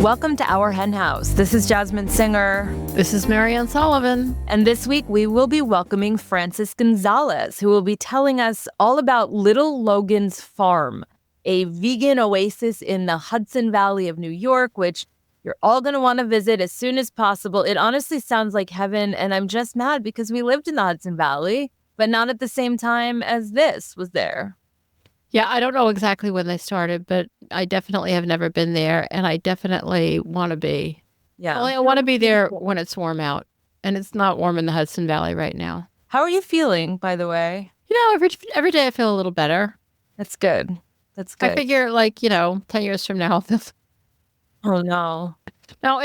Welcome to Our Hen House. This is Jasmine Singer. This is Marianne Sullivan. And this week we will be welcoming Francis Gonzalez, who will be telling us all about Little Logan's Farm, a vegan oasis in the Hudson Valley of New York, which you're all going to want to visit as soon as possible. It honestly sounds like heaven, and I'm just mad because we lived in the Hudson Valley, but not at the same time as this was there. Yeah, I don't know exactly when they started, but I definitely have never been there, and I definitely want to be. Yeah. Only I want to be there when it's warm out, and it's not warm in the Hudson Valley right now. How are you feeling, by the way? You know, every day I feel a little better. That's good. That's good. I figure, 10 years from now, oh, no. No,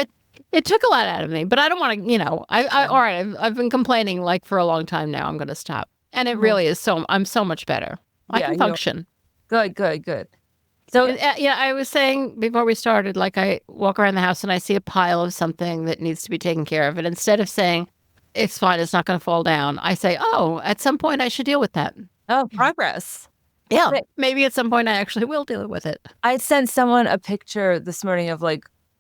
it took a lot out of me, but I don't want to, all right, I've been complaining for a long time now. I'm going to stop. And it really is I'm so much better. I can function. Good. So, I was saying before we started, I walk around the house and I see a pile of something that needs to be taken care of. And instead of saying, it's fine, it's not going to fall down, I say, oh, at some point I should deal with that. Oh, progress. Yeah, maybe at some point I actually will deal with it. I sent someone a picture this morning of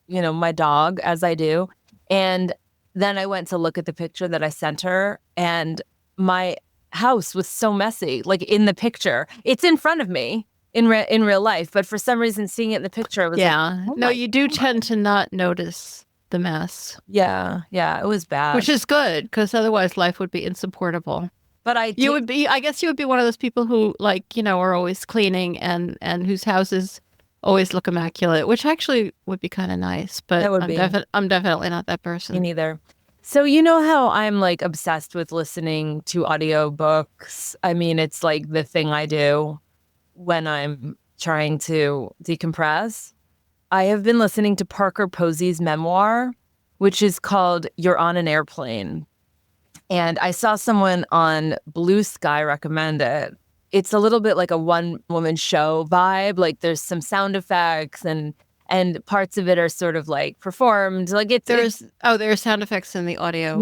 my dog, as I do. And then I went to look at the picture that I sent her, and my house was so messy, in the picture. It's in front of me in real life, but for some reason seeing it in the picture, I was you do tend to not notice the mess. Yeah, it was bad. Which is good, because otherwise life would be insupportable. But I guess you would be one of those people who are always cleaning and whose houses always look immaculate, which actually would be kind of nice, but I'm definitely not that person. Me neither. So you know how I'm obsessed with listening to audiobooks? I mean, it's the thing I do when I'm trying to decompress. I have been listening to Parker Posey's memoir, which is called You're on an Airplane. And I saw someone on Blue Sky recommend it. It's a little bit like a one-woman show vibe. There's some sound effects and parts of it are sort of performed. There are sound effects in the audio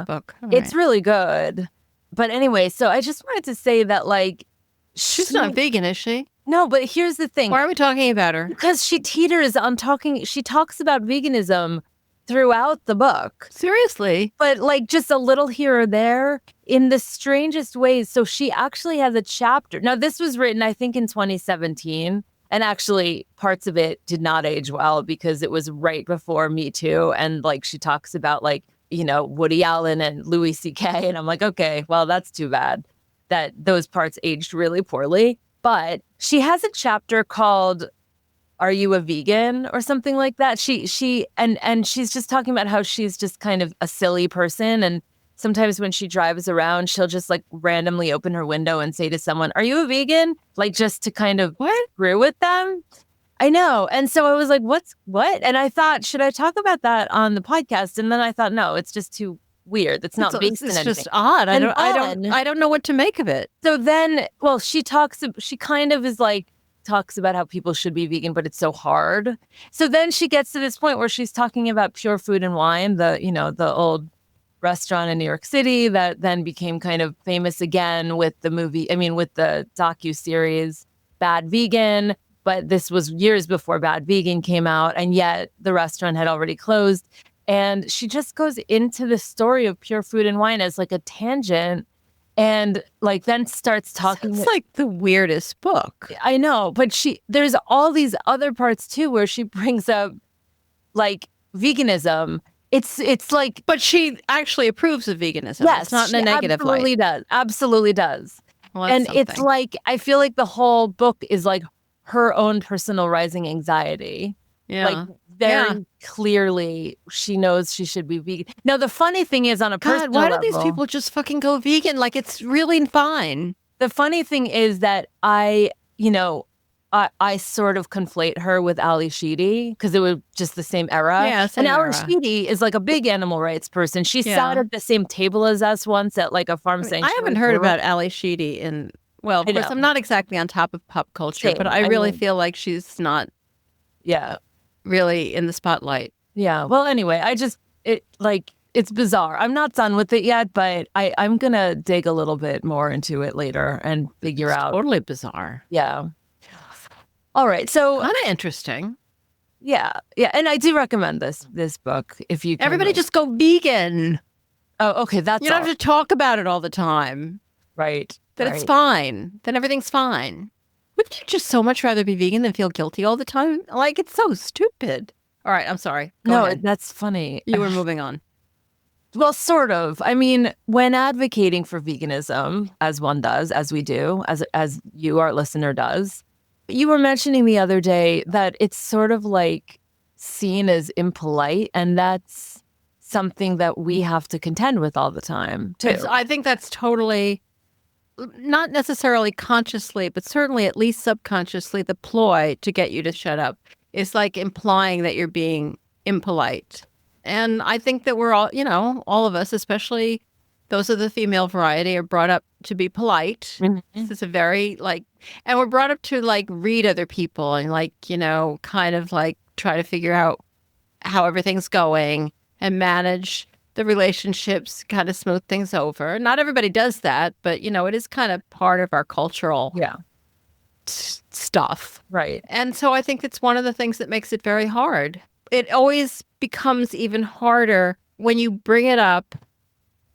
book. All it's really good. But anyway, so I just wanted to say that she's not vegan, is she? No, but here's the thing. Why are we talking about her? Because she teeters on she talks about veganism throughout the book. Seriously? But just a little here or there in the strangest ways. So she actually has a chapter. Now, this was written, I think, in 2017. And actually, parts of it did not age well because it was right before Me Too. And she talks about Woody Allen and Louis C.K. And I'm like, okay, well, that's too bad that those parts aged really poorly. But she has a chapter called Are You a Vegan or something like that. She's just talking about how she's just kind of a silly person. And sometimes when she drives around, she'll just randomly open her window and say to someone, are you a vegan? Just to kind of screw with them. I know. And so I was like, what? And I thought, should I talk about that on the podcast? And then I thought, no, it's just too weird. It's not based in anything. It's just odd. I don't know what to make of it. So then, she kind of is talks about how people should be vegan, but it's so hard. So then she gets to this point where she's talking about Pure Food and Wine, the old restaurant in New York City that then became kind of famous again with the docuseries Bad Vegan. But this was years before Bad Vegan came out, and yet the restaurant had already closed. And she just goes into the story of Pure Food and Wine as a tangent, and then starts talking. It's the weirdest book. I know, but there's all these other parts too where she brings up veganism. It's but she actually approves of veganism. Yes, it's not in a negative light. Absolutely does. Well, and something. It's I feel the whole book is her own personal rising anxiety. Yeah. Very clearly, she knows she should be vegan. Now, the funny thing is, on a personal level, why don't these people just fucking go vegan? It's really fine. The funny thing is that I sort of conflate her with Ali Sheedy because it was just the same era. Yeah, same and era. Ali Sheedy is a big animal rights person. She sat at the same table as us once at a farm sanctuary. I haven't heard about Ali Sheedy of course, I'm not exactly on top of pop culture, but I really feel she's not really in the spotlight. Yeah. Well, anyway, it's bizarre. I'm not done with it yet, but I'm going to dig a little bit more into it later and figure out. Totally bizarre. Yeah. All right. So kind of interesting. Yeah. And I do recommend this book if you can. Everybody just go vegan. Oh, okay. That's You don't have to talk about it all the time. Right. That it's fine. Then everything's fine. Wouldn't you just so much rather be vegan than feel guilty all the time? Like, it's so stupid. All right, I'm sorry. Go ahead. That's funny. You were moving on. Well, sort of. I mean, when advocating for veganism, as one does, as we do, as you, our listener, does, you were mentioning the other day that it's sort of like seen as impolite, and that's something that we have to contend with all the time, too. I think that's totally, not necessarily consciously, but certainly at least subconsciously, the ploy to get you to shut up is like implying that you're being impolite. And I think that we're all, all of us, especially those of the female variety, are brought up to be polite. Mm-hmm. This is a very and we're brought up to read other people and kind of try to figure out how everything's going and manage the relationships, kind of smooth things over. Not everybody does that, but it is kind of part of our cultural stuff. Right. And so I think it's one of the things that makes it very hard. It always becomes even harder when you bring it up.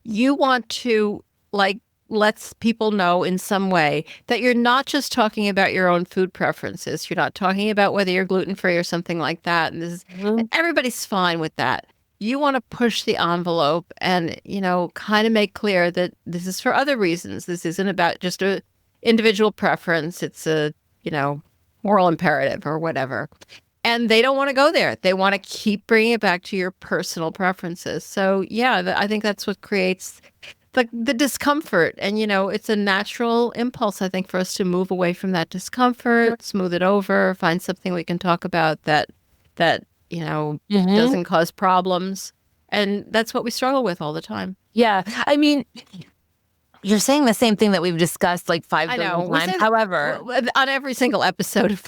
You want to let people know in some way that you're not just talking about your own food preferences. You're not talking about whether you're gluten-free or something like that. And and everybody's fine with that. You want to push the envelope and, kind of make clear that this is for other reasons. This isn't about just a individual preference. It's a, moral imperative or whatever. And they don't want to go there. They want to keep bringing it back to your personal preferences. So, yeah, I think that's what creates the discomfort. And, it's a natural impulse, I think, for us to move away from that discomfort, smooth it over, find something we can talk about that doesn't cause problems. And that's what we struggle with all the time. Yeah. I mean, you're saying the same thing that we've discussed 5 billion times. However, on every single episode of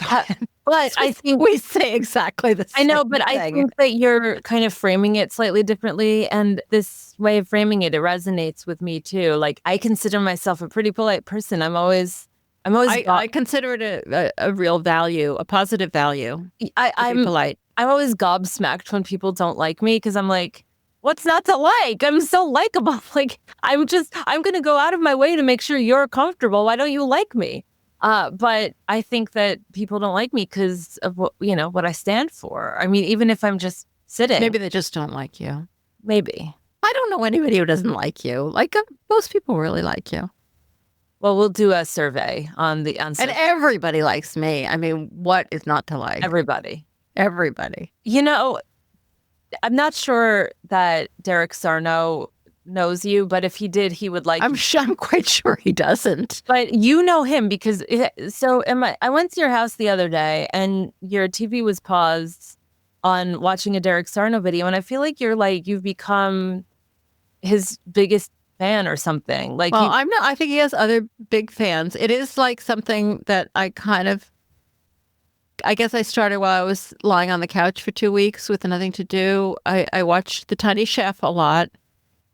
but I think we say exactly the same. I know, but I think that you're kind of framing it slightly differently. And this way of framing it resonates with me too. I consider myself a pretty polite person. I consider it a real value, a positive value. I'm polite. I'm always gobsmacked when people don't like me because I'm like, what's not to like? I'm so likable. I'm going to go out of my way to make sure you're comfortable. Why don't you like me? But I think that people don't like me because of what I stand for. I mean, even if I'm just sitting. Maybe they just don't like you. Maybe. I don't know anybody who doesn't like you. Most people really like you. Well, we'll do a survey on the answer. And everybody likes me. I mean, what is not to like? Everybody. I'm not sure that Derek Sarno knows you, but if he did, he would like. I'm quite sure he doesn't. But you know him because I went to your house the other day and your TV was paused on watching a Derek Sarno video, and I feel like you've become his biggest fan or something. I'm not. I think he has other big fans. It is something that I guess I started while I was lying on the couch for 2 weeks with nothing to do. I watched The Tiny Chef a lot,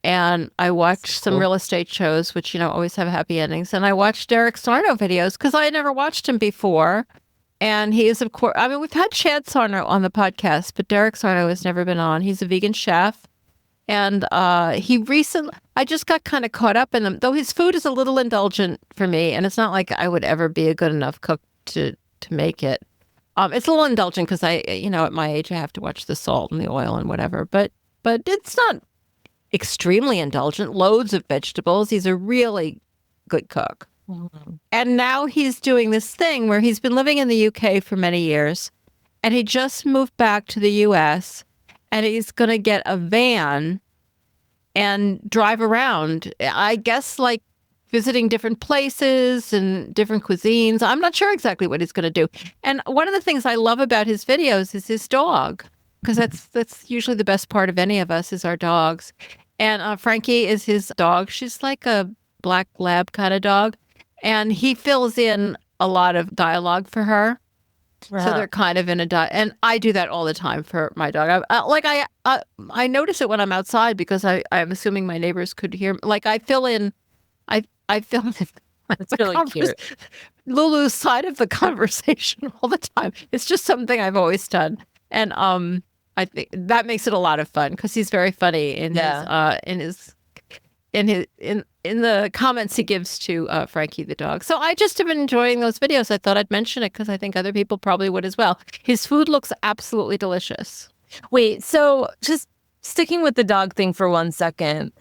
and I watched some real estate shows, which, always have happy endings. And I watched Derek Sarno videos because I had never watched him before. And he is, of course, we've had Chad Sarno on the podcast, but Derek Sarno has never been on. He's a vegan chef. And I just got kind of caught up in him, though his food is a little indulgent for me. And it's not like I would ever be a good enough cook to make it. It's a little indulgent because at my age, I have to watch the salt and the oil and whatever. But it's not extremely indulgent. Loads of vegetables. He's a really good cook. Mm-hmm. And now he's doing this thing where he's been living in the UK for many years, and he just moved back to the US, and he's going to get a van and drive around. I guess visiting different places and different cuisines. I'm not sure exactly what he's going to do. And one of the things I love about his videos is his dog, because that's usually the best part of any of us is our dogs. And Frankie is his dog. She's like a black lab kind of dog. And he fills in a lot of dialogue for her. Right. So they're kind of in a and I do that all the time for my dog. I notice it when I'm outside because I'm assuming my neighbors could hear. I fill in. I fill in. It's really cute. Lulu's side of the conversation all the time. It's just something I've always done. And I think that makes it a lot of fun because he's very funny in the comments he gives to Frankie the dog. So I just have been enjoying those videos. I thought I'd mention it because I think other people probably would as well. His food looks absolutely delicious. Wait, so just sticking with the dog thing for 1 second.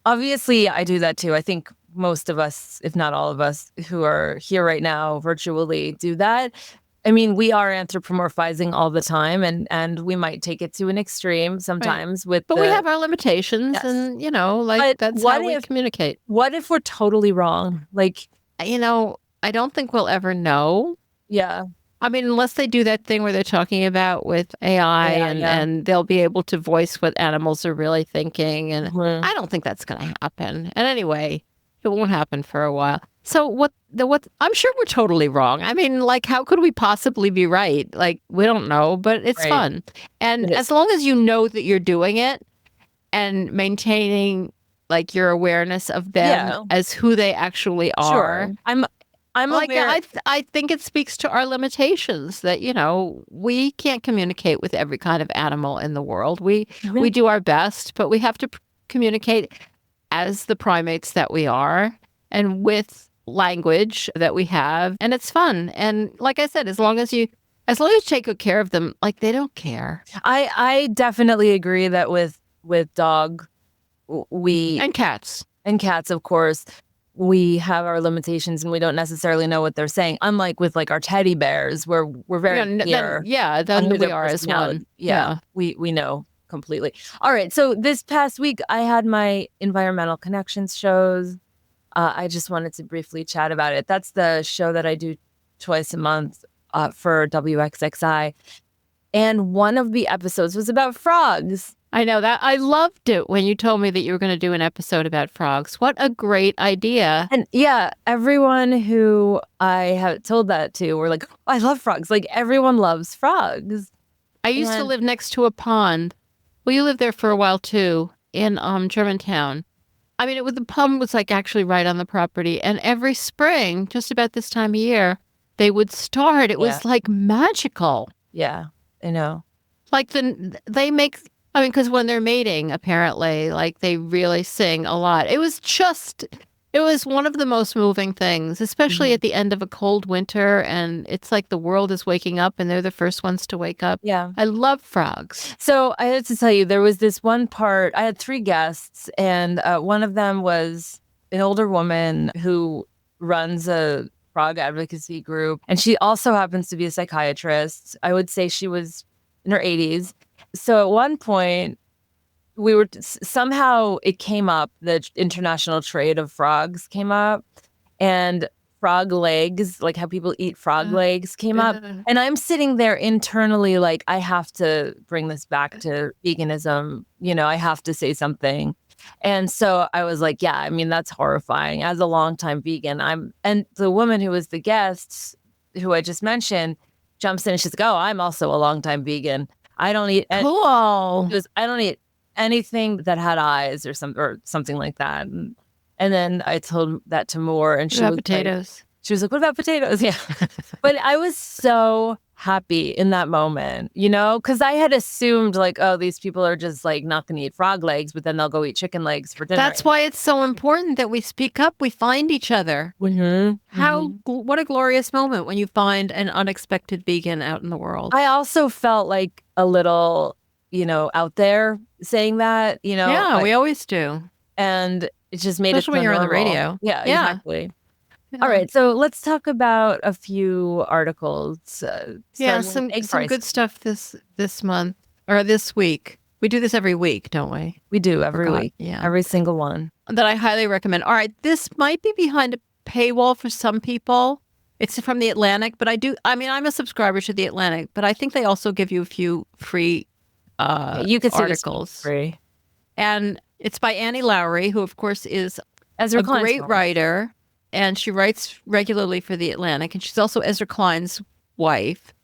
Obviously, I do that too. I think most of us, if not all of us, who are here right now virtually do that. I mean, we are anthropomorphizing all the time, and we might take it to an extreme sometimes. Right. But we have our limitations, yes. And but that's how we communicate. What if we're totally wrong? Like, I don't think we'll ever know. Yeah. I mean, unless they do that thing where they're talking about with AI and they'll be able to voice what animals are really thinking. And I don't think that's going to happen. And anyway, it won't happen for a while. So what I'm sure we're totally wrong. I mean, like, how could we possibly be right? Like, we don't know, but it's fun. And as long as you know that you're doing it and maintaining like your awareness of them as who they actually are. Sure. I'm like, aware. I think it speaks to our limitations that, we can't communicate with every kind of animal in the world. We do our best, but we have to communicate as the primates that we are and with language that we have. And it's fun. And like I said, as long as you take good care of them, like, they don't care. I definitely agree that with dog, and cats, of course, we have our limitations and we don't necessarily know what they're saying. Unlike with like our teddy bears, where we're very clear. Then we are as one. Yeah, we know completely. All right. So this past week, I had my environmental connections shows. I just wanted to briefly chat about it. That's the show that I do twice a month for WXXI. And one of the episodes was about frogs. I know that. I loved it when you told me that you were going to do an episode about frogs. What a great idea. And yeah, everyone who I have told that to were like, oh, I love frogs. Like, everyone loves frogs. I used to live next to a pond. Well, you lived there for a while too, in Germantown. I mean, the pond was like actually right on the property. And every spring, just about this time of year, they would start. It was like magical. Yeah, I know. Like they make... I mean, because when they're mating, apparently, like, they really sing a lot. It was one of the most moving things, especially at the end of a cold winter. And it's like the world is waking up and they're the first ones to wake up. Yeah. I love frogs. So I had to tell you, there was this one part, I had 3 guests, and one of them was an older woman who runs a frog advocacy group. And she also happens to be a psychiatrist. I would say she was in her 80s. So at one point, we were somehow it came up, the international trade of frogs came up, and frog legs, like how people eat frog legs, came up. And I'm sitting there internally like, I have to bring this back to veganism. I have to say something. And so I was like, yeah, I mean, that's horrifying. As a longtime vegan, and the woman who was the guest, who I just mentioned, jumps in and she's like, oh, I'm also a longtime vegan. I don't eat cool. I don't eat anything that had eyes or something like that. And then I told that to Moore, and she was potatoes. She was like, "What about potatoes?" Yeah, but I was so happy in that moment, because I had assumed like, oh, these people are just like not going to eat frog legs, but then they'll go eat chicken legs for dinner. That's why it's so important that we speak up. We find each other. What a glorious moment when you find an unexpected vegan out in the world. I also felt like a little, out there saying that, Yeah, like, we always do. And it just made Especially it when you're normal. on the radio. Yeah, exactly. Yeah. All right, so let's talk about a few articles. Some good stuff this month or this week. We do this every week, don't we? We do every week. Yeah, every single one. That I highly recommend. All right, this might be behind a paywall for some people. It's from the Atlantic, but I'm a subscriber to the Atlantic, but I think they also give you a few free you could see articles. Free. And it's by Annie Lowry, who of course is Ezra a great writer. And she writes regularly for The Atlantic, and she's also Ezra Klein's wife.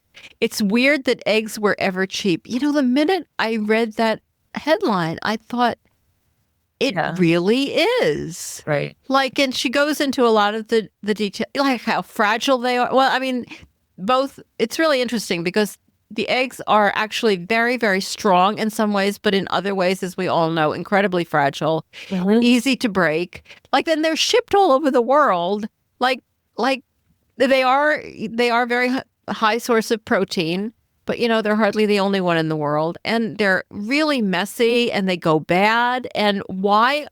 It's weird that eggs were ever cheap. The minute I read that headline, I thought, it really is. Right. Like, and she goes into a lot of the detail, like how fragile they are. Well, I mean, both, it's really interesting because the eggs are actually very, very strong in some ways, but in other ways, as we all know, incredibly fragile, easy to break. Like, then they're shipped all over the world. Like they are very high source of protein, but they're hardly the only one in the world, and they're really messy and they go bad. And why?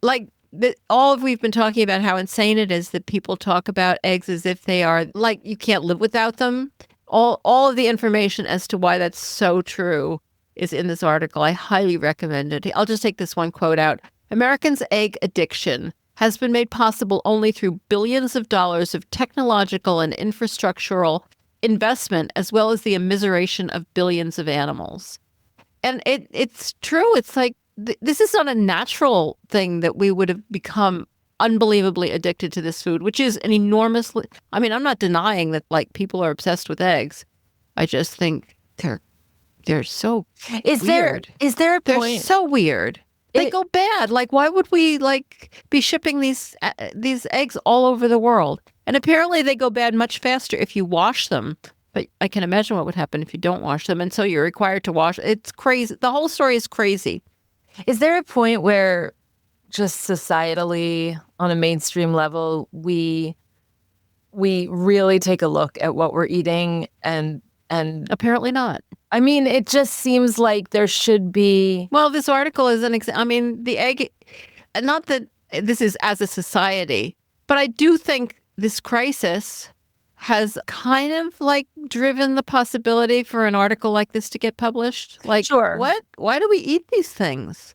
Like, we've been talking about how insane it is that people talk about eggs as if they are like you can't live without them. All of the information as to why that's so true is in this article. I highly recommend it. I'll just take this one quote out. Americans' egg addiction has been made possible only through billions of dollars of technological and infrastructural investment, as well as the immiseration of billions of animals. And it's true. It's like, this is not a natural thing that we would have become unbelievably addicted to this food, which is an enormously, I mean, I'm not denying that like people are obsessed with eggs. I just think they're so weird. Is there a point? They're so weird. They go bad. Like, why would we be shipping these eggs all over the world? And apparently they go bad much faster if you wash them. But I can imagine what would happen if you don't wash them. And so you're required to wash. It's crazy. The whole story is crazy. Is there a point where just societally, on a mainstream level, we really take a look at what we're eating and apparently not. I mean, it just seems like there should be. Well, this article is an example. I mean, the egg, not that this is as a society, but I do think this crisis has kind of like driven the possibility for an article like this to get published. Like, sure. What? Why do we eat these things?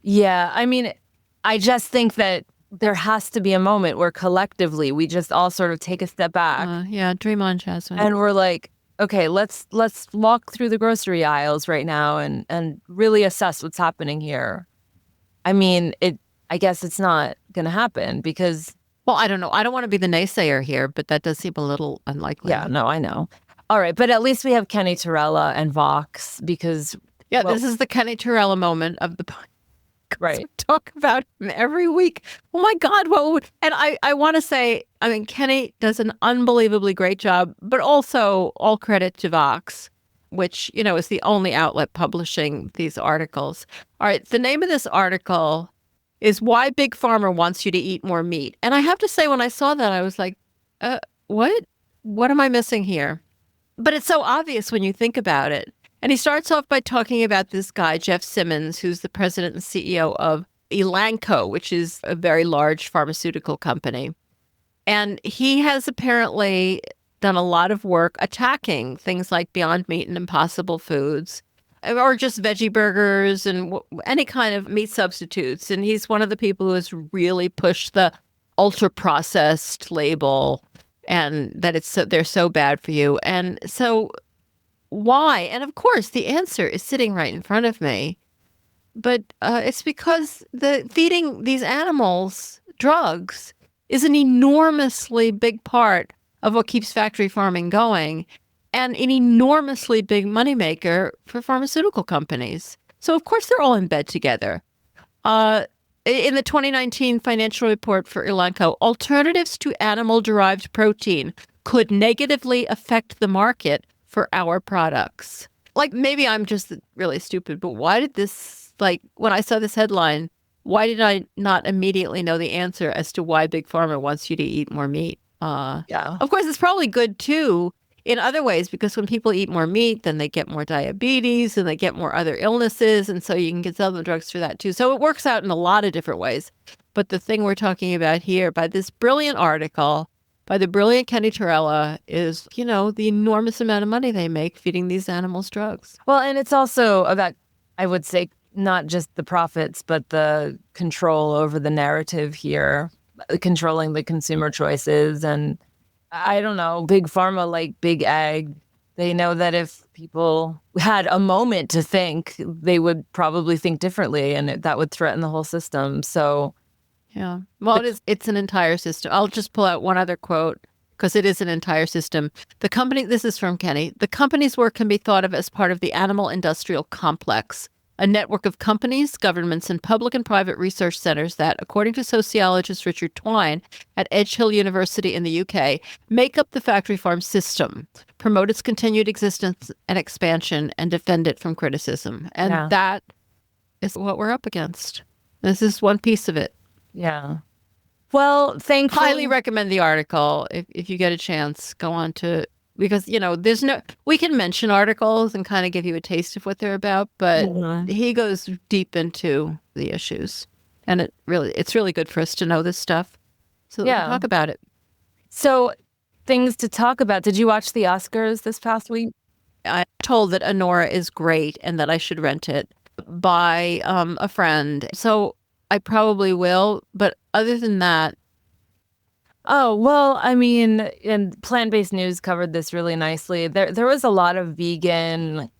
Yeah, I mean, I just think that there has to be a moment where collectively we just all sort of take a step back. Yeah, dream on, Jasmine. And we're like, okay, let's walk through the grocery aisles right now and really assess what's happening here. I mean, I guess it's not going to happen because. Well, I don't know. I don't want to be the naysayer here, but that does seem a little unlikely. Yeah, no, I know. All right, but at least we have Kenny Torella and Vox because. Yeah, this is the Kenny Torella moment of the podcast. Right. We talk about him every week. Oh my God, what would... And I want to say, I mean, Kenny does an unbelievably great job, but also all credit to Vox, which, is the only outlet publishing these articles. All right, the name of this article is Why Big Pharma Wants You to Eat More Meat. And I have to say, when I saw that, I was like, what? What am I missing here? But it's so obvious when you think about it. And he starts off by talking about this guy, Jeff Simmons, who's the president and CEO of Elanco, which is a very large pharmaceutical company. And he has apparently done a lot of work attacking things like Beyond Meat and Impossible Foods, or just veggie burgers and any kind of meat substitutes. And he's one of the people who has really pushed the ultra-processed label and that they're so bad for you. And so why? And of course, the answer is sitting right in front of me. But it's because feeding these animals drugs is an enormously big part of what keeps factory farming going and an enormously big moneymaker for pharmaceutical companies. So, of course, they're all in bed together. In the 2019 financial report for Elanco, alternatives to animal-derived protein could negatively affect the market for our products. Like, maybe I'm just really stupid, but why did this, when I saw this headline, why did I not immediately know the answer as to why Big Pharma wants you to eat more meat? Yeah. Of course, it's probably good, too, in other ways, because when people eat more meat, then they get more diabetes and they get more other illnesses. And so you can sell them drugs for that, too. So it works out in a lot of different ways. But the thing we're talking about here, by this brilliant article, by the brilliant Kenny Torella, is, the enormous amount of money they make feeding these animals drugs. Well, and it's also about, I would say, not just the profits, but the control over the narrative here, controlling the consumer choices. And I don't know, Big Pharma, like Big Ag, they know that if people had a moment to think, they would probably think differently, and that would threaten the whole system. So... yeah. Well, it's an entire system. I'll just pull out one other quote because it is an entire system. This is from Kenny. The company's work can be thought of as part of the animal industrial complex, a network of companies, governments, and public and private research centers that, according to sociologist Richard Twine at Edge Hill University in the UK, make up the factory farm system, promote its continued existence and expansion, and defend it from criticism. And that is what we're up against. This is one piece of it. Yeah. Well, thankfully, highly recommend the article if you get a chance. Go on to, because we can mention articles and kind of give you a taste of what they're about, but he goes deep into the issues, and it's really good for us to know this stuff, so we can talk about it. So, things to talk about. Did you watch the Oscars this past week? I'm told that Anora is great and that I should rent it by a friend. So I probably will, but other than that. Oh, well, I mean, and Plant-Based News covered this really nicely. There was a lot of vegan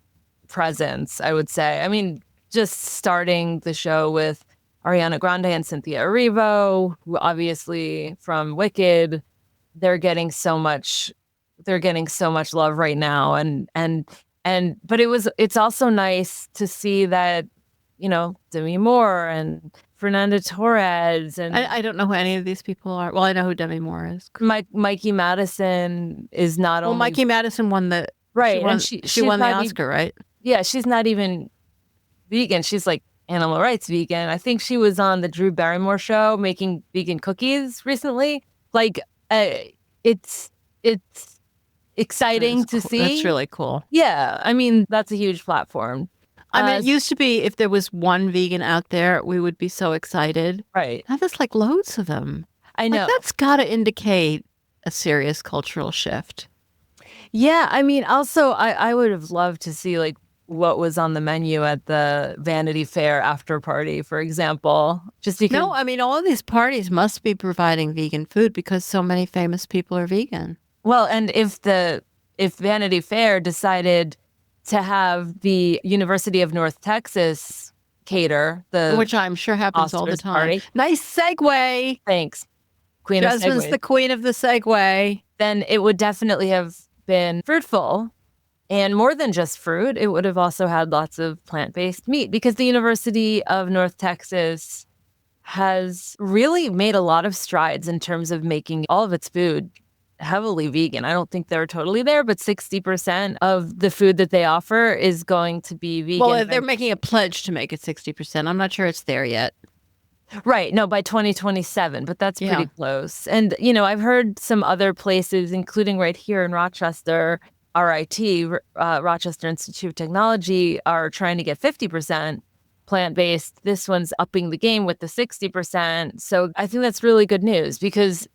presence, I would say. I mean, just starting the show with Ariana Grande and Cynthia Erivo, who obviously from Wicked, they're getting so much love right now. But it's also nice to see that, Demi Moore and Fernanda Torres, and I don't know who any of these people are. Well, I know who Demi Moore is. Mikey Madison is not only. Well, Mikey Madison won the right, she won the Oscar, right? Yeah, she's not even vegan. She's like animal rights vegan. I think she was on the Drew Barrymore show making vegan cookies recently. Like, it's exciting to see. That's really cool. Yeah, I mean, that's a huge platform. I mean, it used to be if there was one vegan out there, we would be so excited. Right. Now there's like loads of them. I know. That's got to indicate a serious cultural shift. Yeah. I mean, also, I would have loved to see like what was on the menu at the Vanity Fair after party, for example. Just because. No, I mean, all of these parties must be providing vegan food because so many famous people are vegan. Well, and if Vanity Fair decided to have the University of North Texas cater which I'm sure happens all the time. Party. Nice segue. Thanks. Jasmine's the queen of the segue. Then it would definitely have been fruitful. And more than just fruit, it would have also had lots of plant-based meat, because the University of North Texas has really made a lot of strides in terms of making all of its food heavily vegan. I don't think they're totally there, but 60% of the food that they offer is going to be vegan. Well, they're making a pledge to make it 60%. I'm not sure it's there yet. Right. No, by 2027, but that's pretty close. And, I've heard some other places, including right here in Rochester, RIT, Rochester Institute of Technology, are trying to get 50% plant-based. This one's upping the game with the 60%. So I think that's really good news, because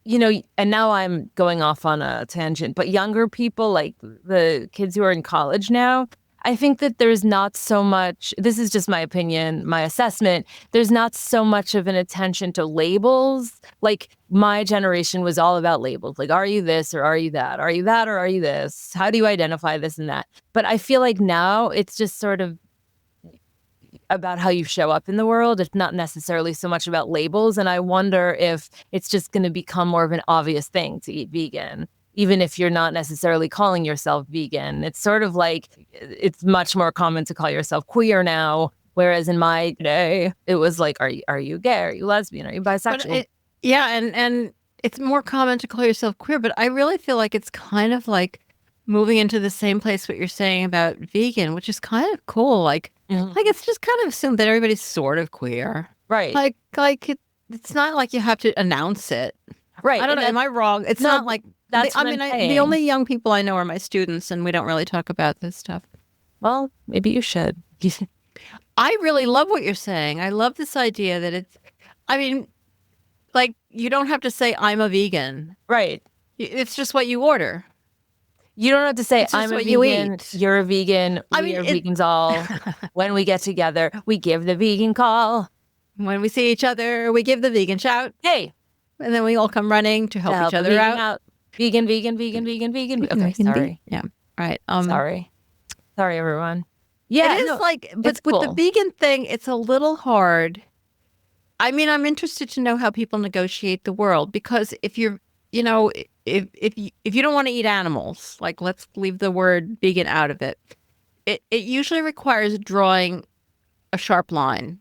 and now I'm going off on a tangent, but younger people, like the kids who are in college now, I think that there's not so much, this is just my opinion, my assessment, there's not so much of an attention to labels. Like my generation was all about labels. Like, are you this or are you that? Are you that or are you this? How do you identify this and that? But I feel like now it's just sort of about how you show up in the world. It's not necessarily so much about labels. And I wonder if it's just going to become more of an obvious thing to eat vegan, even if you're not necessarily calling yourself vegan. It's sort of like, it's much more common to call yourself queer now. Whereas in my day, it was like, are you gay? Are you lesbian? Are you bisexual? And it's more common to call yourself queer, but I really feel like it's kind of like moving into the same place what you're saying about vegan, which is kind of cool. Like it's just kind of assumed that everybody's sort of queer. Right. It's not like you have to announce it. Right. I don't know. Am I wrong? It's not like that's the only young people I know are my students, and we don't really talk about this stuff. Well, maybe you should. I really love what you're saying. I love this idea that you don't have to say I'm a vegan. Right. It's just what you order. You don't have to say, I'm a vegan, you're a vegan, we are vegans all. When we get together, we give the vegan call. When we see each other, we give the vegan shout. Hey. And then we all come running to help each other out. Vegan, vegan, vegan, vegan, vegan. Okay, sorry. Yeah, right. Sorry, everyone. Yeah, it is but with the vegan thing, it's a little hard. I mean, I'm interested to know how people negotiate the world, because if you're, if you don't want to eat animals, like let's leave the word vegan out of it. It usually requires drawing a sharp line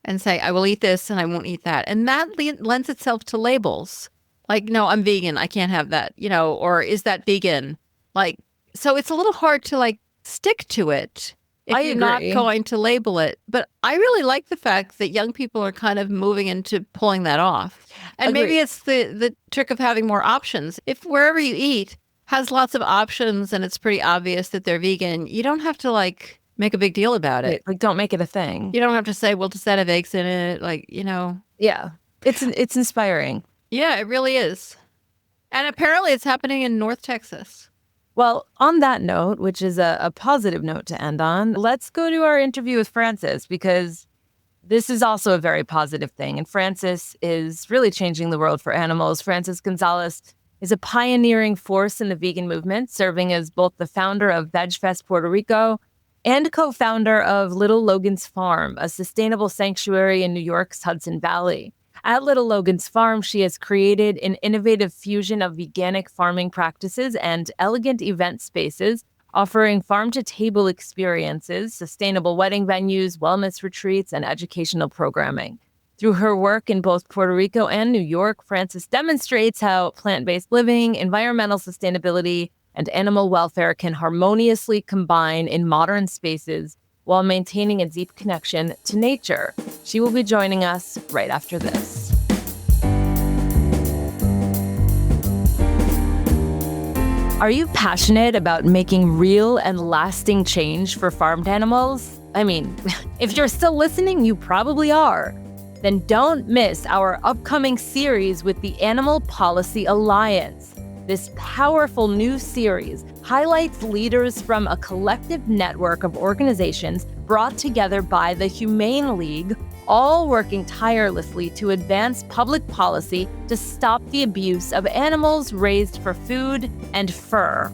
and say, I will eat this and I won't eat that. And that lends itself to labels. Like, no, I'm vegan. I can't have that, or is that vegan? Like, so it's a little hard to like stick to it if you're not going to label it. But I really like the fact that young people are kind of moving into pulling that off. And maybe it's the trick of having more options. If wherever you eat has lots of options and it's pretty obvious that they're vegan, you don't have to like make a big deal about it. Like, don't make it a thing. You don't have to say, well, does that have eggs in it? Like, Yeah. It's inspiring. Yeah, it really is. And apparently it's happening in North Texas. Well, on that note, which is a positive note to end on, let's go to our interview with Frances, because this is also a very positive thing. And Frances is really changing the world for animals. Frances Gonzalez is a pioneering force in the vegan movement, serving as both the founder of Vegfest Puerto Rico and co-founder of Little Logan's Farm, a sustainable sanctuary in New York's Hudson Valley. At Little Logan's Farm, she has created an innovative fusion of veganic farming practices and elegant event spaces, offering farm-to-table experiences, sustainable wedding venues, wellness retreats, and educational programming. Through her work in both Puerto Rico and New York, Frances demonstrates how plant-based living, environmental sustainability, and animal welfare can harmoniously combine in modern spaces while maintaining a deep connection to nature. She will be joining us right after this. Are you passionate about making real and lasting change for farmed animals? I mean, if you're still listening, you probably are. Then don't miss our upcoming series with the Animal Policy Alliance. This powerful new series highlights leaders from a collective network of organizations brought together by the Humane League, all working tirelessly to advance public policy to stop the abuse of animals raised for food and fur.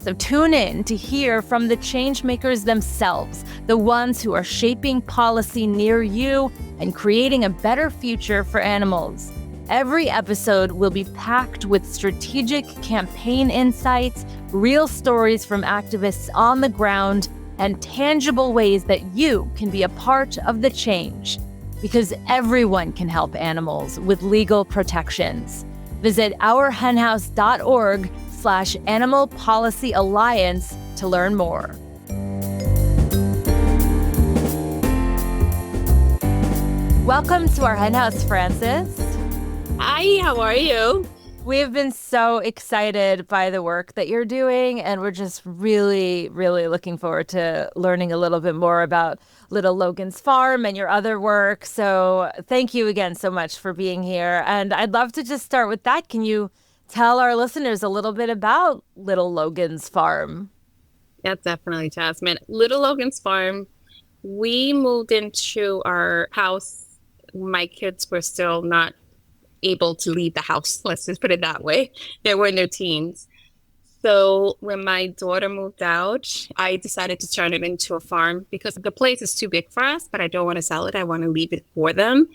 So tune in to hear from the changemakers themselves, the ones who are shaping policy near you and creating a better future for animals. Every episode will be packed with strategic campaign insights, real stories from activists on the ground, and tangible ways that you can be a part of the change. Because everyone can help animals with legal protections. Visit ourhenhouse.org/Animal Policy Alliance to learn more. Welcome to our henhouse, Frances. Hi, how are you? We have been so excited by the work that you're doing, and we're just really, really looking forward to learning a little bit more about Little Logan's Farm and your other work. So thank you again so much for being here. And I'd love to just start with that. Can you tell our listeners a little bit about Little Logan's Farm? Yeah, definitely, Jasmine. Little Logan's Farm, we moved into our house. My kids were still not able to leave the house. Let's just put it that way. They were in their teens. So when my daughter moved out, I decided to turn it into a farm because the place is too big for us, but I don't want to sell it. I want to leave it for them.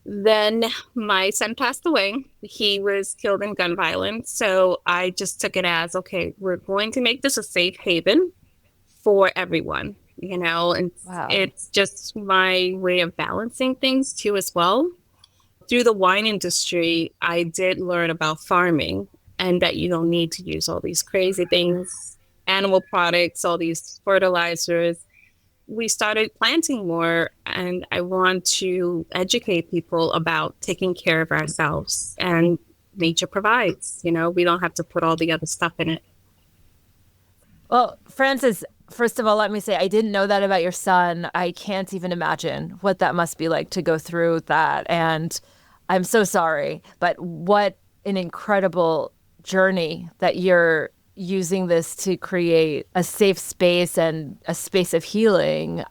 Then my son passed away. He was killed in gun violence. So I just took it as, okay, we're going to make this a safe haven for everyone, and wow. It's just my way of balancing things too as well. Through the wine industry, I did learn about farming and that you don't need to use all these crazy things, animal products, all these fertilizers. We started planting more, and I want to educate people about taking care of ourselves, and nature provides. We don't have to put all the other stuff in it. Well, Frances, first of all, let me say, I didn't know that about your son. I can't even imagine what that must be like to go through that. And I'm so sorry, but what an incredible journey that you're using this to create a safe space and a space of healing.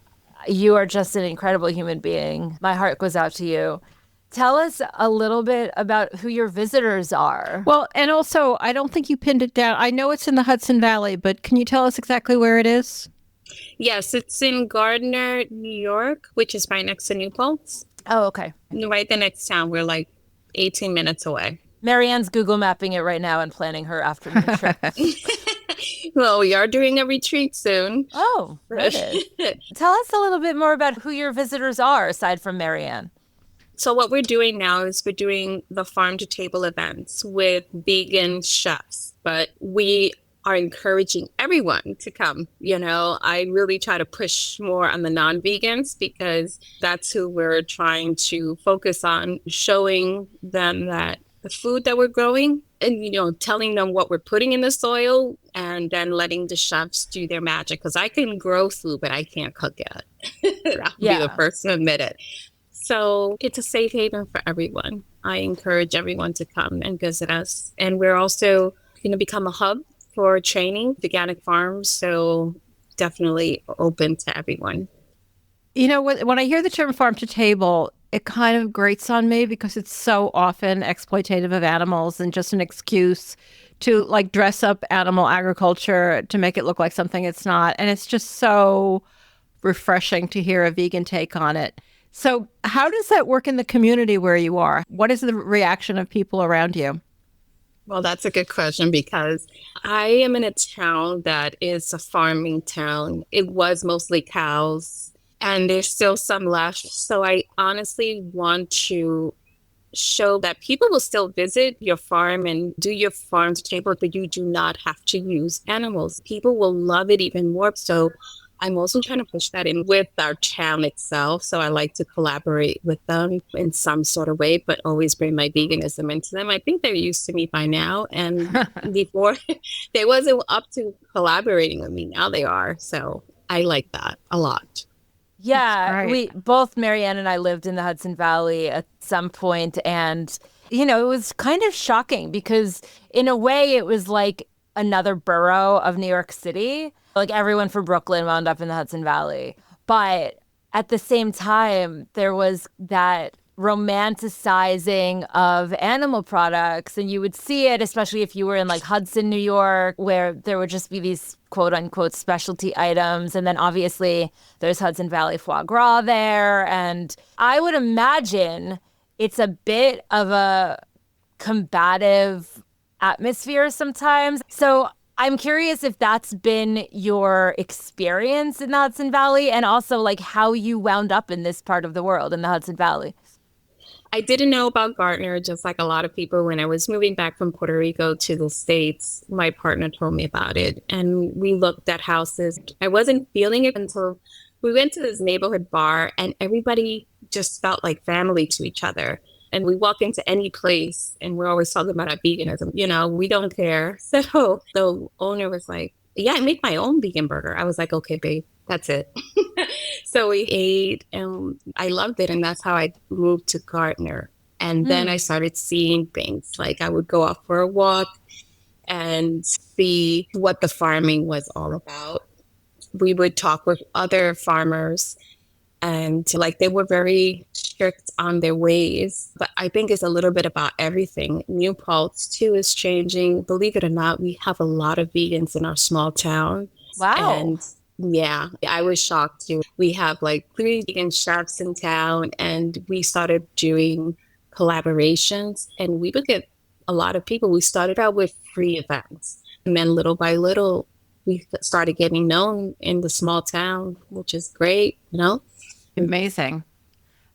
You are just an incredible human being. My heart goes out to you. Tell us a little bit about who your visitors are. Well, and also, I don't think you pinned it down. I know it's in the Hudson Valley, but can you tell us exactly where it is? Yes, it's in Gardiner, New York, which is right next to New Paltz. Oh, okay. Right the next town. We're like 18 minutes away. Marianne's Google mapping it right now and planning her afternoon trip. Well, we are doing a retreat soon. Oh, noted. Tell us a little bit more about who your visitors are, aside from Marianne. So what we're doing now is we're doing the farm to table events with vegan chefs, but we are encouraging everyone to come. I really try to push more on the non-vegans because that's who we're trying to focus on, showing them that the food that we're growing and, telling them what we're putting in the soil and then letting the chefs do their magic. Because I can grow food, but I can't cook it. I'll be the first to admit it. So it's a safe haven for everyone. I encourage everyone to come and visit us. And we're also going to become a hub for training veganic farms. So definitely open to everyone. When I hear the term farm to table, it kind of grates on me because it's so often exploitative of animals and just an excuse to dress up animal agriculture to make it look like something it's not. And it's just so refreshing to hear a vegan take on it. So how does that work in the community where you are? What is the reaction of people around you? Well, that's a good question because I am in a town that is a farming town. It was mostly cows and there's still some left. So I honestly want to show that people will still visit your farm and do your farm to table, but you do not have to use animals. People will love it even more. So I'm also trying to push that in with our town itself. So I like to collaborate with them in some sort of way, but always bring my veganism into them. I think they're used to me by now. And before, they wasn't up to collaborating with me. Now they are. So I like that a lot. Yeah, we both, Marianne and I, lived in the Hudson Valley at some point. And, it was kind of shocking because in a way it was like another borough of New York City. Like everyone from Brooklyn wound up in the Hudson Valley. But at the same time, there was that romanticizing of animal products. And you would see it, especially if you were in Hudson, New York, where there would just be these quote unquote specialty items. And then obviously there's Hudson Valley foie gras there. And I would imagine it's a bit of a combative atmosphere sometimes. So I'm curious if that's been your experience in the Hudson Valley and also how you wound up in this part of the world in the Hudson Valley. I didn't know about Gardiner, just like a lot of people. When I was moving back from Puerto Rico to the States, my partner told me about it. And we looked at houses. I wasn't feeling it until we went to this neighborhood bar and everybody just felt like family to each other. And we walk into any place and we're always talking about our veganism. We don't care. So the owner was like, yeah, I make my own vegan burger. I was like, okay, babe, that's it. So we ate and I loved it. And that's how I moved to Gardiner. And then I started seeing things like I would go out for a walk and see what the farming was all about. We would talk with other farmers. And they were very strict on their ways. But I think it's a little bit about everything. New Paltz, too, is changing. Believe it or not, we have a lot of vegans in our small town. Wow. And yeah, I was shocked, too. We have 3 vegan chefs in town. And we started doing collaborations. And we would get a lot of people. We started out with free events. And then little by little, we started getting known in the small town, which is great, Amazing.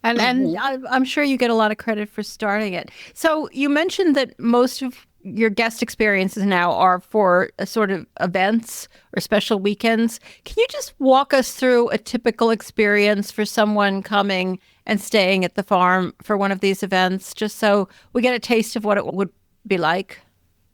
And I'm sure you get a lot of credit for starting it. So you mentioned that most of your guest experiences now are for a sort of events or special weekends. Can you just walk us through a typical experience for someone coming and staying at the farm for one of these events, just so we get a taste of what it would be like?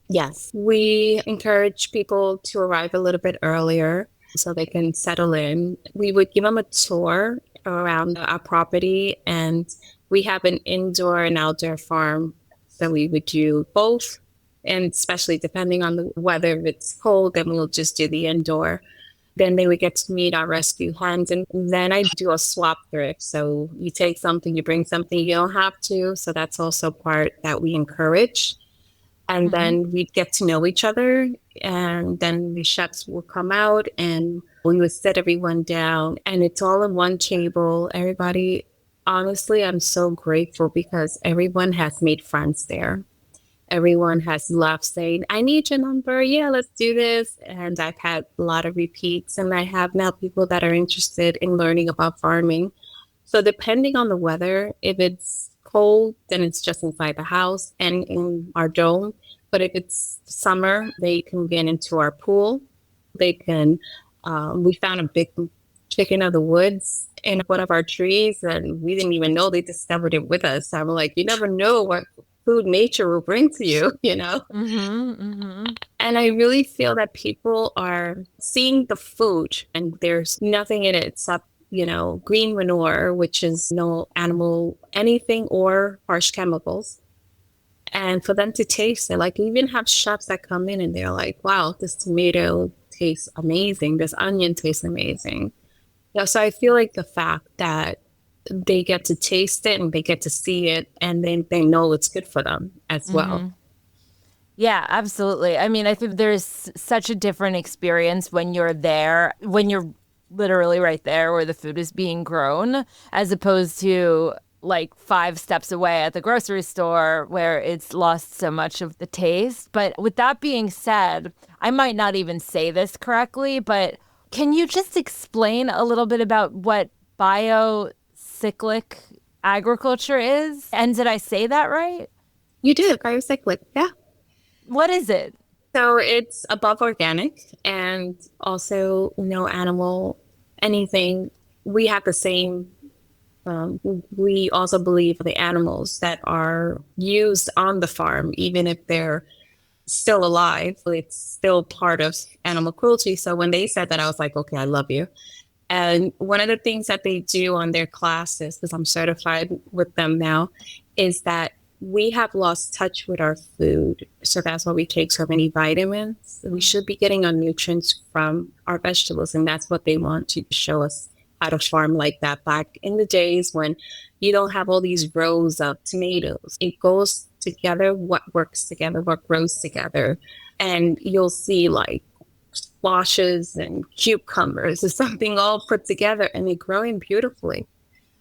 Yes, we encourage people to arrive a little bit earlier so they can settle in. We would give them a tour around our property, and we have an indoor and outdoor farm. So we would do both, and especially depending on the weather, if it's cold, then we'll just do the indoor. Then they would get to meet our rescue hens, and then I do a swap thrift. So you take something, you bring something, you don't have to. So that's also part that we encourage. And then we'd get to know each other, and then the chefs will come out and we would sit everyone down, and it's all in one table. Everybody, honestly, I'm so grateful because everyone has made friends there. Everyone has left saying, I need your number. Yeah, let's do this. And I've had a lot of repeats. And I have now people that are interested in learning about farming. So depending on the weather, if it's cold, then it's just inside the house and in our dome. But if it's summer, they can get into our pool. They can, we found a big chicken of the woods in one of our trees, and we didn't even know they discovered it with us. I'm like, you never know what food nature will bring to you, you know? And I really feel that people are seeing the food and there's nothing in it except, you know, green manure, which is no animal anything or harsh chemicals. And for them to taste it, like, we even have chefs that come in and they're like, wow, this tomato tastes amazing. This onion tastes amazing. Yeah, so I feel like the fact that they get to taste it and they get to see it and then they know it's good for them as well. Yeah, absolutely. I mean, I think there's such a different experience when you're there, when you're literally right there where the food is being grown, as opposed to like 5 steps away at the grocery store where it's lost so much of the taste. But with that being said, I might not even say this correctly, but can you just explain a little bit about what biocyclic agriculture is? And did I say that right? You did, biocyclic, yeah. What is it? So it's above organic and also no animal, anything. We have the same, we also believe the animals that are used on the farm, even if they're still alive, it's still part of animal cruelty. So when they said that, I was like, okay, I love you. And one of the things that they do on their classes, because I'm certified with them now, is that we have lost touch with our food. So that's why we take so many vitamins. We should be getting our nutrients from our vegetables. And that's what they want to show us how to farm like that. Back in the days when you don't have all these rows of tomatoes, it goes together, what works together, what grows together. And you'll see like squashes and cucumbers or something all put together and they're growing beautifully.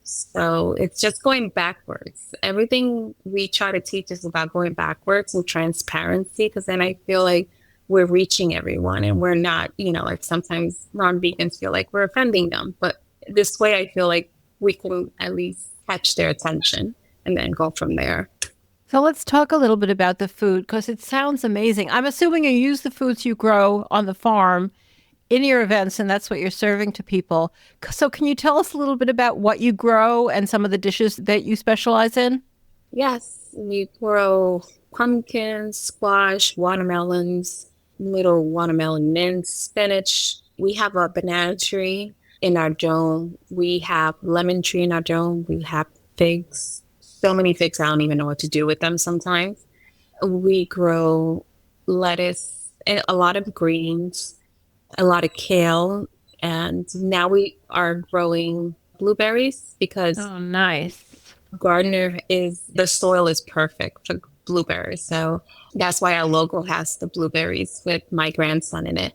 So it's just going backwards. Everything we try to teach is about going backwards and transparency, because then I feel like we're reaching everyone and we're not, you know, like sometimes non-vegans feel like we're offending them. But this way I feel like we can at least catch their attention and then go from there. So let's talk a little bit about the food, because it sounds amazing. I'm assuming you use the foods you grow on the farm in your events, and that's what you're serving to people. So can you tell us a little bit about what you grow and some of the dishes that you specialize in? Yes, we grow pumpkins, squash, watermelons, little watermelon mince, spinach. We have a banana tree in our dome. We have lemon tree in our dome. We have figs. So many figs, I don't even know what to do with them sometimes. We grow lettuce, and a lot of greens, a lot of kale, and now we are growing blueberries because nice. Gardiner the soil is perfect for blueberries. So that's why our logo has the blueberries with my grandson in it.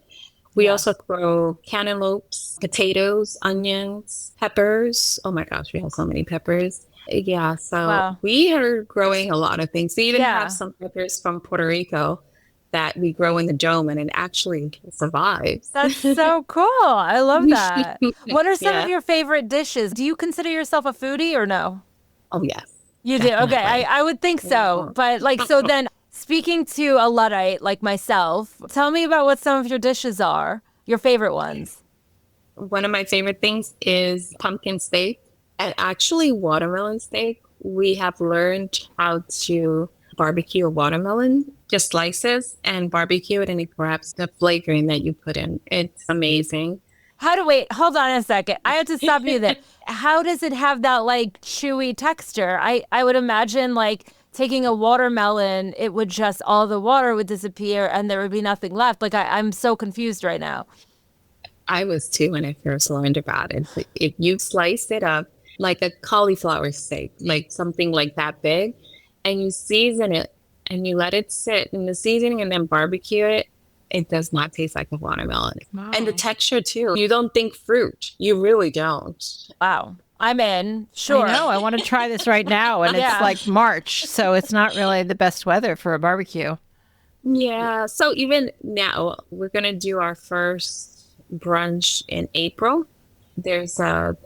We also grow cantaloupes, potatoes, onions, peppers. Oh my gosh, we have so many peppers. Yeah, so we are growing a lot of things. We even have some peppers from Puerto Rico that we grow in the dome, and it actually survives. That's so cool. I love that. What are some of your favorite dishes? Do you consider yourself a foodie or no? Oh, yes. You do? Okay, I would think so. But like, so then speaking to a Luddite like myself, tell me about what some of your dishes are, your favorite ones. One of my favorite things is pumpkin steak and actually watermelon steak. We have learned how to barbecue a watermelon, just slices and barbecue it, and it grabs the flavoring that you put in. It's amazing. Hold on a second. I have to stop you there. How does it have that like chewy texture? I would imagine like taking a watermelon, it would just, all the water would disappear and there would be nothing left. Like I'm so confused right now. I was too when I first learned about it. If you slice it up like a cauliflower steak, like something like that big, and you season it and you let it sit in the seasoning and then barbecue it, it does not taste like a watermelon. Wow. And the texture too. You don't think fruit. You really don't. Wow. I'm in. Sure. I know. I want to try this right now. And it's like March. So it's not really the best weather for a barbecue. Yeah. So even now, we're going to do our first brunch in April. There's a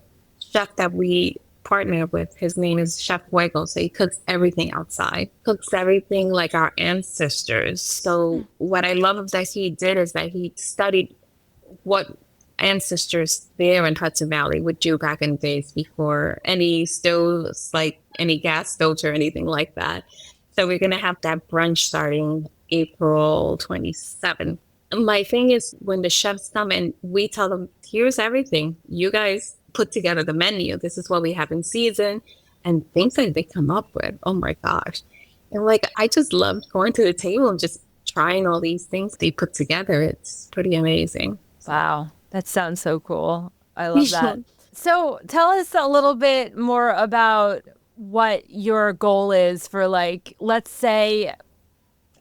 chef that we partner with. His name is Chef Fuego. So he cooks everything outside, cooks everything like our ancestors. So what I love that he did is that he studied what ancestors there in Hudson Valley would do back in the days before any stoves, like any gas stoves or anything like that. So we're going to have that brunch starting April 27th. My thing is when the chefs come and we tell them, here's everything. You guys put together the menu. This is what we have in season. And things that they come up with, oh my gosh. And like, I just loved going to the table and just trying all these things they put together. It's pretty amazing. Wow. That sounds so cool. I love that. So tell us a little bit more about what your goal is for, like, let's say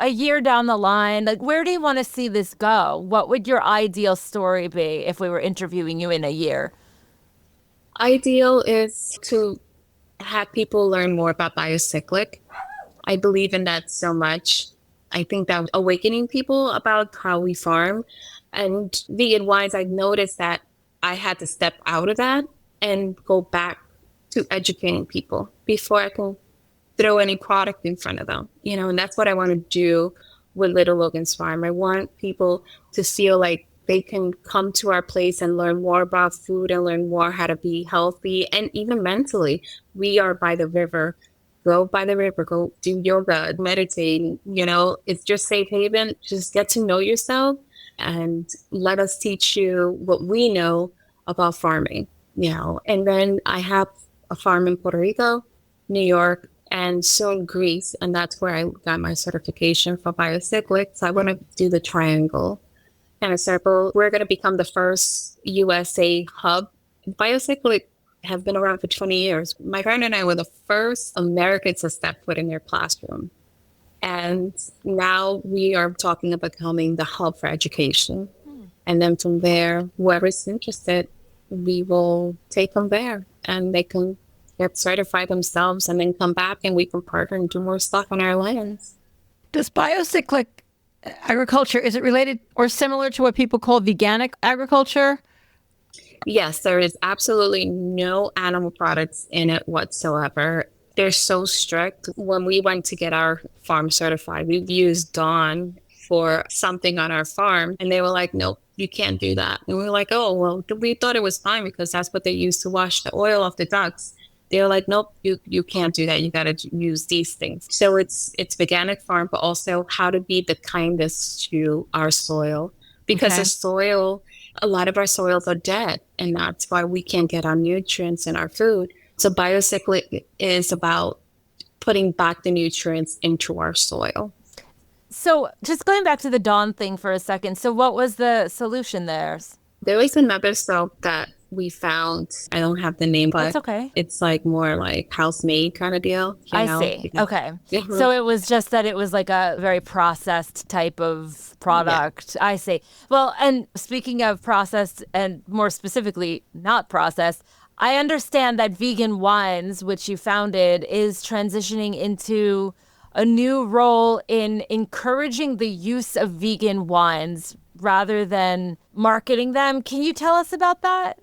a year down the line. Like, where do you want to see this go? What would your ideal story be if we were interviewing you in a year? Ideal is to have people learn more about Biocyclic. I believe in that so much. I think that awakening people about how we farm and vegan wines, I noticed that I had to step out of that and go back to educating people before I can throw any product in front of them, you know, and that's what I want to do with Little Logan's Farm. I want people to feel like they can come to our place and learn more about food and learn more how to be healthy and even mentally. We are by the river. Go by the river, go do yoga, meditate, you know, it's just safe haven. Just get to know yourself and let us teach you what we know about farming, you know. And then I have a farm in Puerto Rico, New York, and soon Greece. And that's where I got my certification for Biocyclic. So I want to do the triangle kind of circle. We're going to become the first USA hub. Biocyclic have been around for 20 years. My friend and I were the first Americans to step foot in their classroom. And now we are talking about becoming the hub for education. And then from there, whoever's interested, we will take them there and they can get certified themselves and then come back and we can partner and do more stuff on our lands. Does biocyclic agriculture, is it related or similar to what people call veganic agriculture? Yes, there is absolutely no animal products in it whatsoever. They're so strict. When we went to get our farm certified, we used Dawn for something on our farm. And they were like, nope, you can't do that. And we were like, oh, well, we thought it was fine because that's what they use to wash the oil off the ducks. They were like, nope, you can't do that. You got to use these things. So it's veganic farm, but also how to be the kindest to our soil. Because the soil, a lot of our soils are dead. And that's why we can't get our nutrients in our food. So Biocyclic is about putting back the nutrients into our soil. So just going back to the Dawn thing for a second. So what was the solution there? There was another soap that we found. I don't have the name, but that's okay. It's like more like house-made kind of deal. I see. Okay. So it was just that it was like a very processed type of product. Yeah. I see. Well, and speaking of processed and more specifically not processed, I understand that Vegan Wines, which you founded, is transitioning into a new role in encouraging the use of vegan wines rather than marketing them. Can you tell us about that?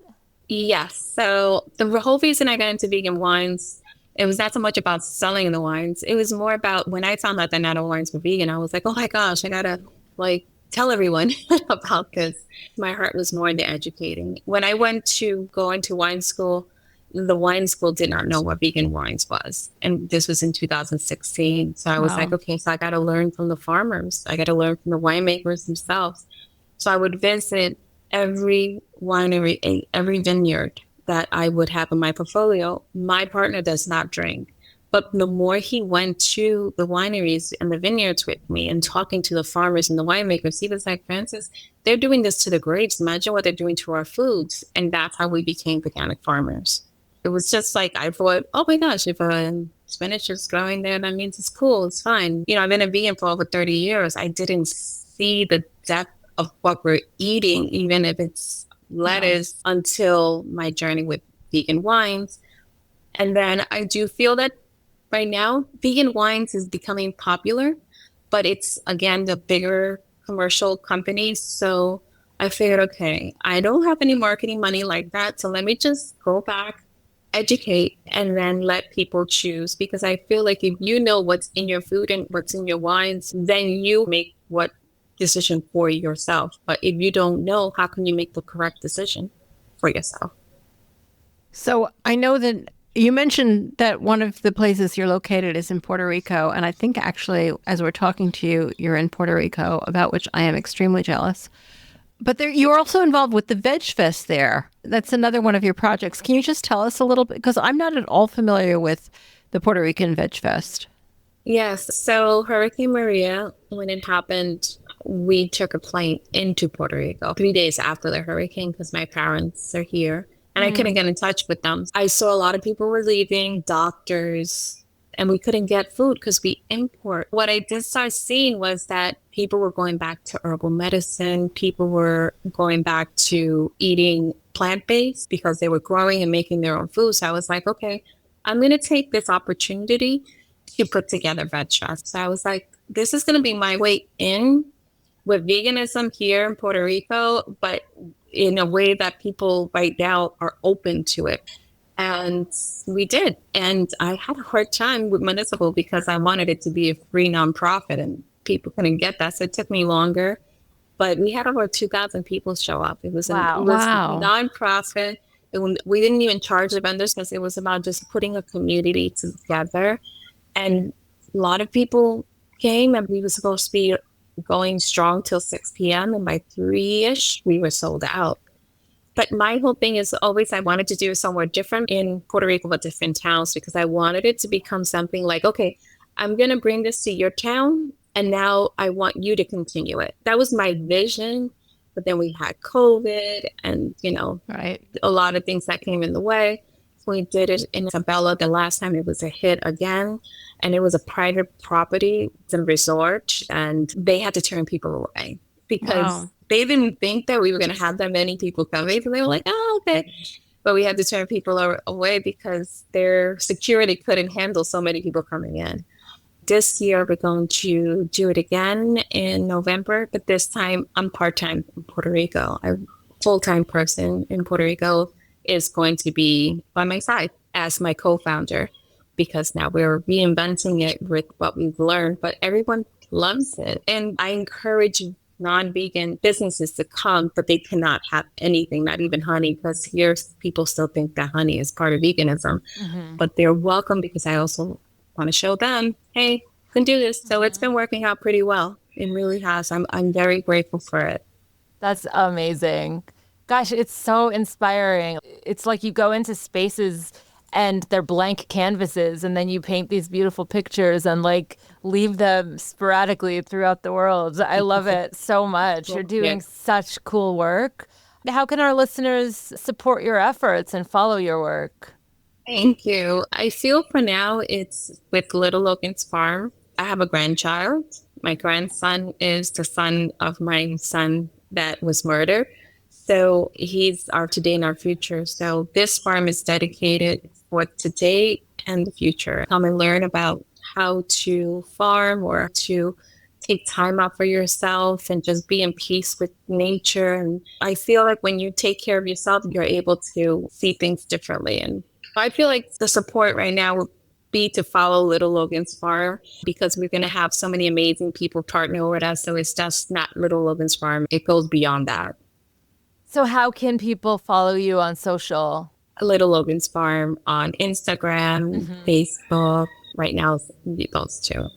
Yes. So the whole reason I got into vegan wines, it was not so much about selling the wines. It was more about when I found out that not all wines were vegan, I was like, oh my gosh, I gotta tell everyone about this. My heart was more into educating. When I went to go into wine school, the wine school did not know what vegan wines was. And this was in 2016. So I was like, okay, so I got to learn from the farmers. I got to learn from the winemakers themselves. So I would visit every winery, every vineyard that I would have in my portfolio. My partner does not drink. But the more he went to the wineries and the vineyards with me and talking to the farmers and the winemakers, he was like, Francis, they're doing this to the grapes. Imagine what they're doing to our foods. And that's how we became veganic farmers. It was just like, I thought, oh my gosh, if spinach is growing there, that means it's cool, it's fine. You know, I've been a vegan for over 30 years. I didn't see the depth of what we're eating, even if it's lettuce, until my journey with vegan wines. And then I do feel that right now, vegan wines is becoming popular, but it's, again, the bigger commercial companies. So I figured, okay, I don't have any marketing money like that. So let me just go back, educate, and then let people choose. Because I feel like if you know what's in your food and what's in your wines, then you make what decision for yourself. But if you don't know, how can you make the correct decision for yourself? So I know that you mentioned that one of the places you're located is in Puerto Rico. And I think actually, as we're talking to you, you're in Puerto Rico, about which I am extremely jealous. But you're also involved with the VegFest there. That's another one of your projects. Can you just tell us a little bit? Because I'm not at all familiar with the Puerto Rican VegFest. Yes. So Hurricane Maria, when it happened, we took a plane into Puerto Rico 3 days after the hurricane because my parents are here. And I couldn't get in touch with them. I saw a lot of people were leaving, doctors, and we couldn't get food because we import. What I did start seeing was that people were going back to herbal medicine. People were going back to eating plant-based because they were growing and making their own food. So I was like, okay, I'm going to take this opportunity to put together Vegfest. So I was like, this is going to be my way in with veganism here in Puerto Rico, but in a way that people right now are open to it. And we did. And I had a hard time with municipal because I wanted it to be a free nonprofit and people couldn't get that. So it took me longer. But we had over 2,000 people show up. It was a nonprofit. We didn't even charge the vendors because it was about just putting a community together. And a lot of people came, and we were supposed to be going strong till 6 p.m. And by 3-ish, we were sold out. But my whole thing is always I wanted to do somewhere different in Puerto Rico, but different towns, because I wanted it to become something like, okay, I'm going to bring this to your town, and now I want you to continue it. That was my vision. But then we had COVID and, a lot of things that came in the way. We did it in Isabella. The last time it was a hit again, and it was a private property, it's a resort, and they had to turn people away because they didn't think that we were going to have that many people coming. So they were like, oh, okay. But we had to turn people away because their security couldn't handle so many people coming in. This year, we're going to do it again in November, but this time I'm part-time in Puerto Rico. I'm a full-time person in Puerto Rico is going to be by my side as my co-founder, because now we're reinventing it with what we've learned, but everyone loves it. And I encourage non-vegan businesses to come, but they cannot have anything, not even honey, because here people still think that honey is part of veganism, but they're welcome because I also want to show them, hey, you can do this. So it's been working out pretty well. It really has. I'm very grateful for it. That's amazing. Gosh, it's so inspiring. It's like you go into spaces and they're blank canvases, and then you paint these beautiful pictures and leave them sporadically throughout the world. I love it so much. You're doing such cool work. How can our listeners support your efforts and follow your work? Thank you. I feel for now it's with Little Logan's Farm. I have a grandchild. My grandson is the son of my son that was murdered. So he's our today and our future. So this farm is dedicated for today and the future. Come and learn about how to farm or to take time out for yourself and just be in peace with nature. And I feel like when you take care of yourself, you're able to see things differently. And I feel like the support right now would be to follow Little Logan's Farm, because we're going to have so many amazing people partner with us. So it's just not Little Logan's Farm. It goes beyond that. So how can people follow you on social? Little Logan's Farm on Instagram, Facebook. Right now, those two.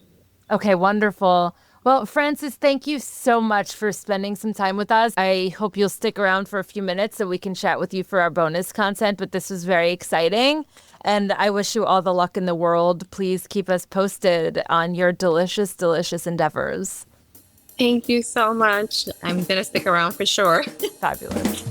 Okay, wonderful. Well, Frances, thank you so much for spending some time with us. I hope you'll stick around for a few minutes so we can chat with you for our bonus content, but this was very exciting. And I wish you all the luck in the world. Please keep us posted on your delicious, delicious endeavors. Thank you so much. I'm going to stick around for sure. Fabulous.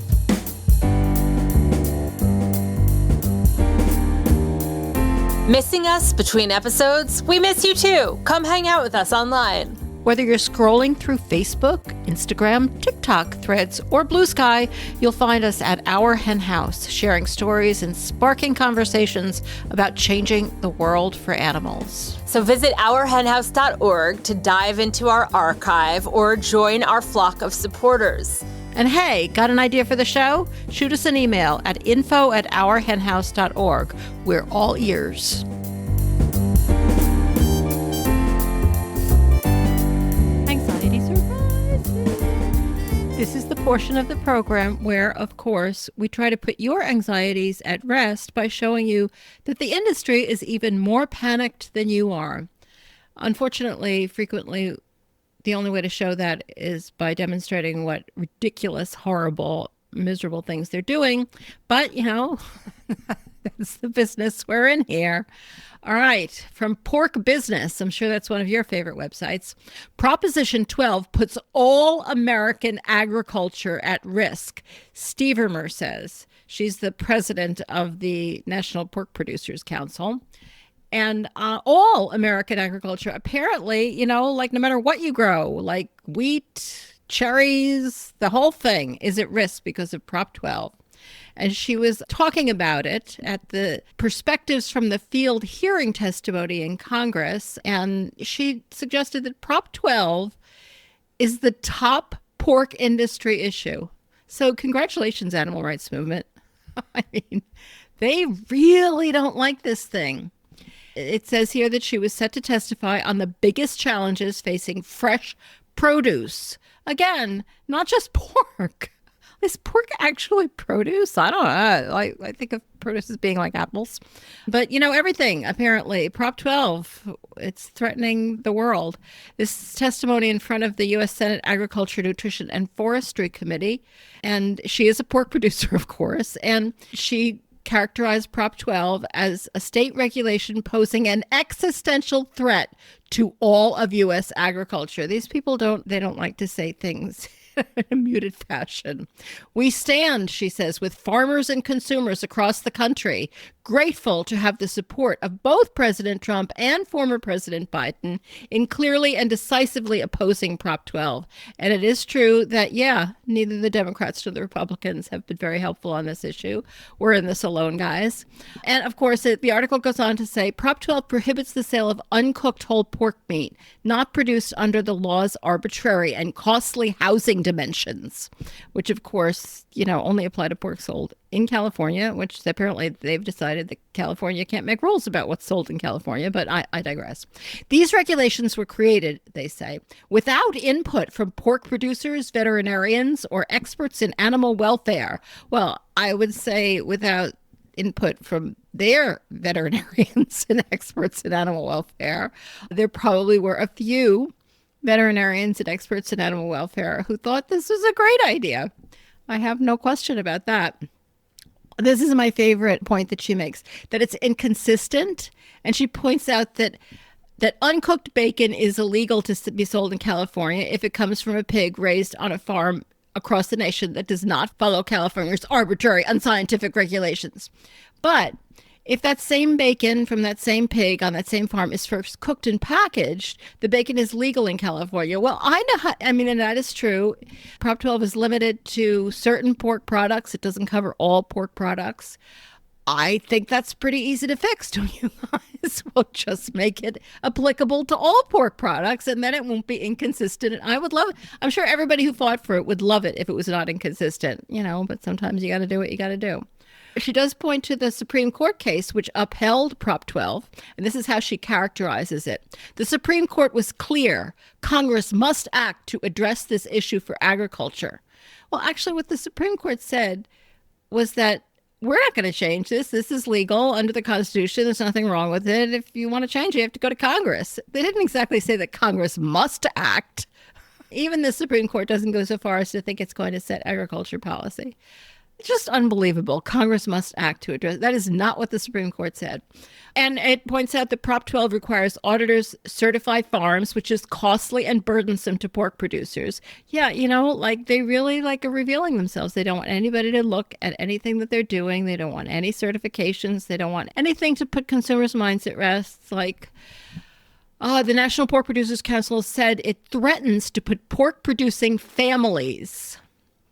Missing us between episodes? We miss you too. Come hang out with us online. Whether you're scrolling through Facebook, Instagram, TikTok, Threads, or Blue Sky, you'll find us at Our Hen House, sharing stories and sparking conversations about changing the world for animals. So visit ourhenhouse.org to dive into our archive or join our flock of supporters. And hey, got an idea for the show? Shoot us an email at info@ourhenhouse.org. We're all ears. This is the portion of the program where, of course, we try to put your anxieties at rest by showing you that the industry is even more panicked than you are. Unfortunately, frequently, the only way to show that is by demonstrating what ridiculous, horrible, miserable things they're doing. But, that's the business we're in here. All right, from Pork Business, I'm sure that's one of your favorite websites. Proposition 12 puts all American agriculture at risk, Stevermer says. She's the president of the National Pork Producers Council. And all American agriculture, apparently, like no matter what you grow, like wheat, cherries, the whole thing is at risk because of Prop 12. And she was talking about it at the Perspectives from the Field hearing testimony in Congress. And she suggested that Prop 12 is the top pork industry issue. So congratulations, animal rights movement. I mean, they really don't like this thing. It says here that she was set to testify on the biggest challenges facing fresh produce. Again, not just pork. Is pork actually produce? I don't know. I think of produce as being like apples. But, everything, apparently. Prop 12, it's threatening the world. This testimony in front of the U.S. Senate Agriculture, Nutrition, and Forestry Committee. And she is a pork producer, of course. And she characterized Prop 12 as a state regulation posing an existential threat to all of U.S. agriculture. These people don't like to say things in a muted fashion. We stand, she says, with farmers and consumers across the country, grateful to have the support of both President Trump and former President Biden in clearly and decisively opposing Prop 12. And it is true that, neither the Democrats nor the Republicans have been very helpful on this issue. We're in this alone, guys. And of course, the article goes on to say, Prop 12 prohibits the sale of uncooked whole pork meat, not produced under the law's arbitrary and costly housing dimensions, which of course, only apply to pork sold in California, which apparently they've decided that California can't make rules about what's sold in California, but I digress. These regulations were created, they say, without input from pork producers, veterinarians, or experts in animal welfare. Well, I would say without input from their veterinarians and experts in animal welfare. There probably were a few veterinarians and experts in animal welfare who thought this was a great idea. I have no question about that. This is my favorite point that she makes, that it's inconsistent. And she points out that uncooked bacon is illegal to be sold in California if it comes from a pig raised on a farm across the nation that does not follow California's arbitrary, unscientific regulations. But if that same bacon from that same pig on that same farm is first cooked and packaged, the bacon is legal in California. Well, and that is true. Prop 12 is limited to certain pork products. It doesn't cover all pork products. I think that's pretty easy to fix, don't you guys? We'll just make it applicable to all pork products, and then it won't be inconsistent. And I would love it. I'm sure everybody who fought for it would love it if it was not inconsistent, but sometimes you got to do what you got to do. She does point to the Supreme Court case, which upheld Prop 12, and this is how she characterizes it. The Supreme Court was clear. Congress must act to address this issue for agriculture. Well, actually, what the Supreme Court said was that we're not going to change this. This is legal under the Constitution. There's nothing wrong with it. If you want to change it, you have to go to Congress. They didn't exactly say that Congress must act. Even the Supreme Court doesn't go so far as to think it's going to set agriculture policy. Just unbelievable. Congress must act to address. That is not what the Supreme Court said. And it points out that Prop 12 requires auditors certify farms, which is costly and burdensome to pork producers. Yeah, they really are revealing themselves. They don't want anybody to look at anything that they're doing. They don't want any certifications. They don't want anything to put consumers' minds at rest. The National Pork Producers Council said it threatens to put pork-producing families.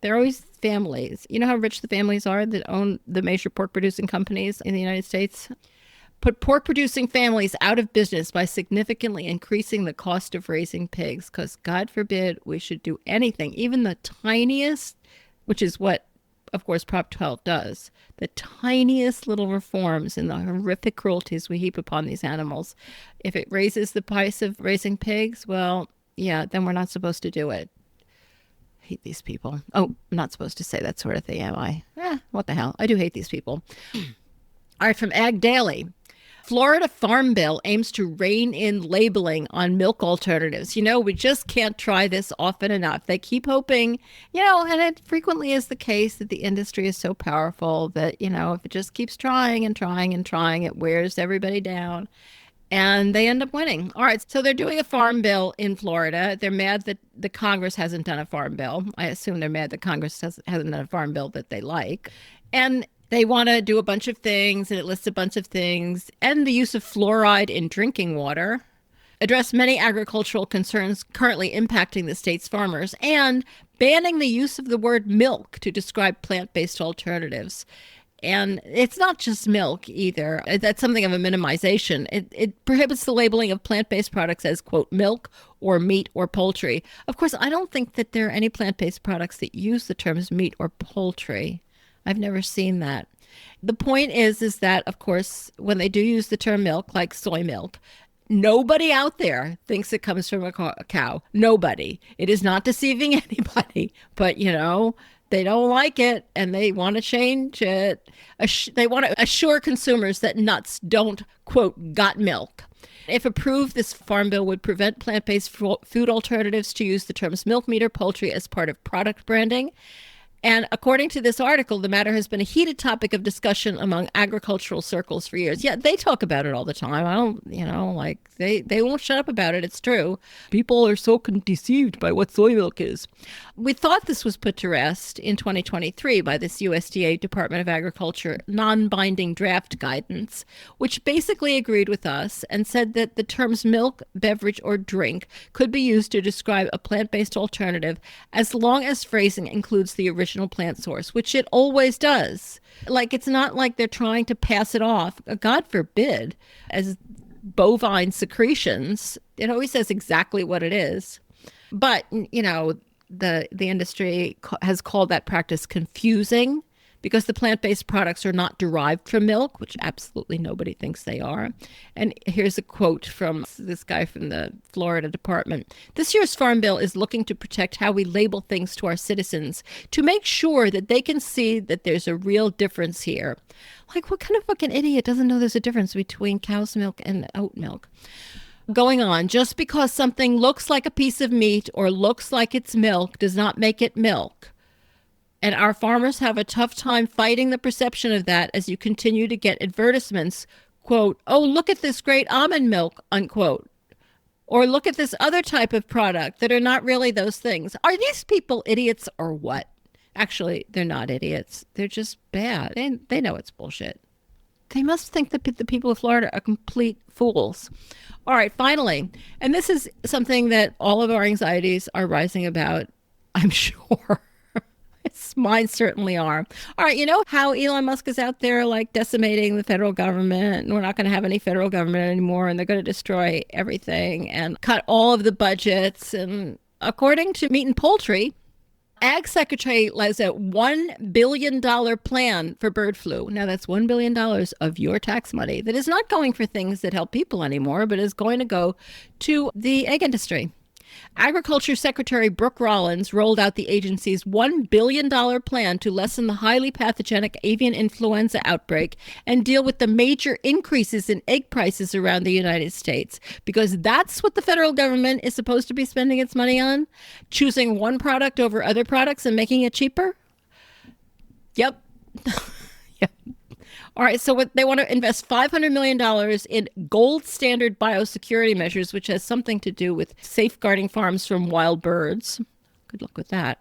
They're always families. You know how rich the families are that own the major pork-producing companies in the United States? Put pork-producing families out of business by significantly increasing the cost of raising pigs, because God forbid we should do anything, even the tiniest, which is what, of course, Prop 12 does, the tiniest little reforms in the horrific cruelties we heap upon these animals. If it raises the price of raising pigs, well, yeah, then we're not supposed to do it. I hate these people. Oh, I'm not supposed to say that sort of thing, am I? What the hell? I do hate these people. All right, from Ag Daily. Florida Farm Bill aims to rein in labeling on milk alternatives. We just can't try this often enough. They keep hoping, and it frequently is the case that the industry is so powerful that, if it just keeps trying and trying and trying, it wears everybody down and they end up winning. All right, so they're doing a farm bill in Florida. They're mad that the Congress hasn't done a farm bill. I assume they're mad that Congress hasn't done a farm bill that they like. And they want to do a bunch of things, and it lists a bunch of things, and the use of fluoride in drinking water, address many agricultural concerns currently impacting the state's farmers, and banning the use of the word milk to describe plant-based alternatives. And it's not just milk either. That's something of a minimization. It prohibits the labeling of plant-based products as, quote, milk or meat or poultry. Of course, I don't think that there are any plant-based products that use the terms meat or poultry. I've never seen that. The point is that, of course, when they do use the term milk, like soy milk, nobody out there thinks it comes from a cow. Nobody. It is not deceiving anybody. But, they don't like it and they want to change it. They want to assure consumers that nuts don't, quote, got milk. If approved, this farm bill would prevent plant-based food alternatives to use the terms milk, meat, or poultry as part of product branding. And according to this article, the matter has been a heated topic of discussion among agricultural circles for years. Yeah, they talk about it all the time. I don't, they won't shut up about it. It's true. People are so deceived by what soy milk is. We thought this was put to rest in 2023 by this USDA Department of Agriculture non-binding draft guidance, which basically agreed with us and said that the terms milk, beverage, or drink could be used to describe a plant-based alternative as long as phrasing includes the original plant source, which it always does. It's not like they're trying to pass it off, God forbid, as bovine secretions. It always says exactly what it is. But, the industry has called that practice confusing because the plant-based products are not derived from milk, which absolutely nobody thinks they are. And here's a quote from this guy from the Florida Department. This year's Farm Bill is looking to protect how we label things to our citizens to make sure that they can see that there's a real difference here. What kind of fucking idiot doesn't know there's a difference between cow's milk and oat milk? Going on, just because something looks like a piece of meat or looks like it's milk does not make it milk. And our farmers have a tough time fighting the perception of that as you continue to get advertisements, quote, oh, look at this great almond milk, unquote. Or look at this other type of product that are not really those things. Are these people idiots or what? Actually, they're not idiots. They're just bad. They know it's bullshit. They must think that the people of Florida are complete fools. All right, finally, and this is something that all of our anxieties are rising about, I'm sure. Mine certainly are. All right, you know how Elon Musk is out there decimating the federal government, and we're not going to have any federal government anymore, and they're going to destroy everything and cut all of the budgets. And according to Meat and Poultry, Ag Secretary lays out $1 billion plan for bird flu. Now, that's $1 billion of your tax money that is not going for things that help people anymore, but is going to go to the egg industry. Agriculture Secretary Brooke Rollins rolled out the agency's $1 billion plan to lessen the highly pathogenic avian influenza outbreak and deal with the major increases in egg prices around the United States, because that's what the federal government is supposed to be spending its money on, choosing one product over other products and making it cheaper. Yep. Yep. All right, so they want to invest $500 million in gold standard biosecurity measures, which has something to do with safeguarding farms from wild birds. Good luck with that.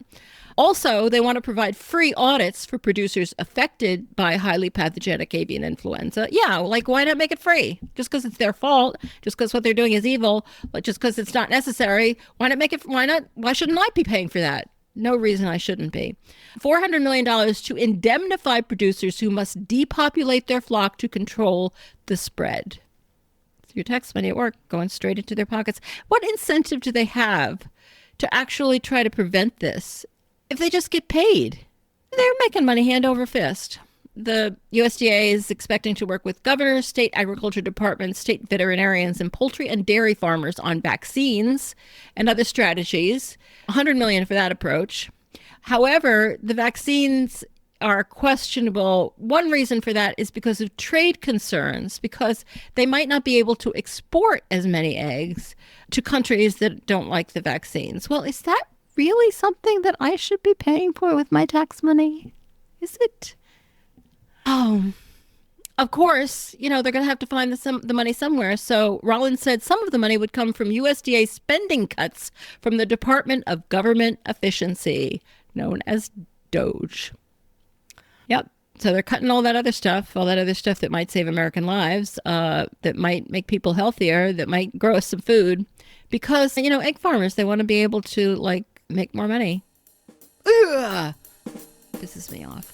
Also, they want to provide free audits for producers affected by highly pathogenic avian influenza. Yeah, like why not make it free? Just because it's their fault, just because what they're doing is evil, but just because it's not necessary, why not make it? Why shouldn't I be paying for that? No reason I shouldn't be. $400 million to indemnify producers who must depopulate their flock to control the spread. It's your tax money at work going straight into their pockets. What incentive do they have to actually try to prevent this if they just get paid? They're making money hand over fist. The USDA is expecting to work with governors, state agriculture departments, state veterinarians, and poultry and dairy farmers on vaccines and other strategies. $100 million for that approach. However, the vaccines are questionable. One reason for that is because of trade concerns, because they might not be able to export as many eggs to countries that don't like the vaccines. Well, is that really something that I should be paying for with my tax money? Is it? Oh, of course, they're going to have to find the money somewhere. So Rollins said some of the money would come from USDA spending cuts from the Department of Government Efficiency, known as DOGE. Yep. So they're cutting all that other stuff that might save American lives, that might make people healthier, that might grow us some food. Because, egg farmers, they want to be able to, make more money. Ugh! Pisses me off.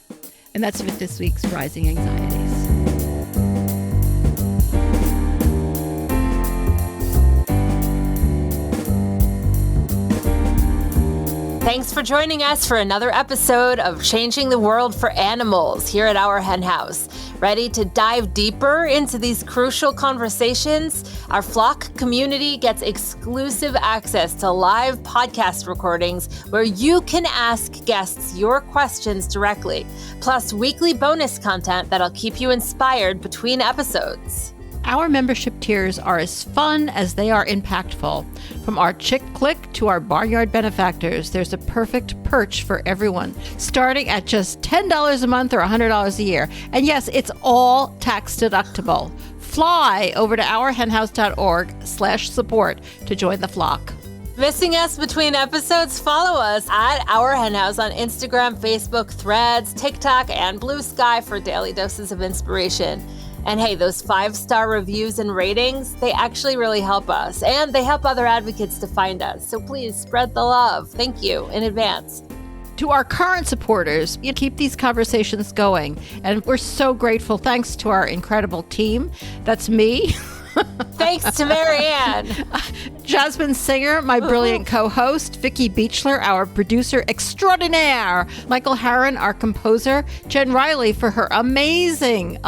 And that's with this week's Rising Anxieties. Thanks for joining us for another episode of Changing the World for Animals here at Our Hen House. Ready to dive deeper into these crucial conversations? Our flock community gets exclusive access to live podcast recordings where you can ask guests your questions directly, plus weekly bonus content that'll keep you inspired between episodes. Our membership tiers are as fun as they are impactful. From our Chick Click to our Barnyard Benefactors, there's a perfect perch for everyone, starting at just $10 a month or $100 a year. And yes, it's all tax deductible. Fly over to ourhenhouse.org/support to join the flock. Missing us between episodes? Follow us at Our Hen House on Instagram, Facebook, Threads, TikTok, and Blue Sky for daily doses of inspiration. And hey, those 5-star reviews and ratings, they actually really help us. And they help other advocates to find us. So please spread the love. Thank you in advance. To our current supporters, you keep these conversations going. And we're so grateful. Thanks to our incredible team. That's me. Thanks to Marianne. Jasmine Singer, my brilliant co-host. Vicky Beechler, our producer extraordinaire. Michael Harron, our composer. Jen Riley for her amazing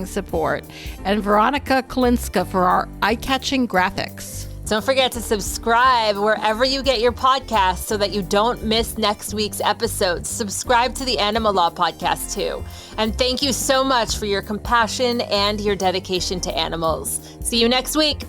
support. And Veronica Kolinska for our eye-catching graphics. Don't forget to subscribe wherever you get your podcasts so that you don't miss next week's episodes. Subscribe to the Animal Law Podcast too. And thank you so much for your compassion and your dedication to animals. See you next week.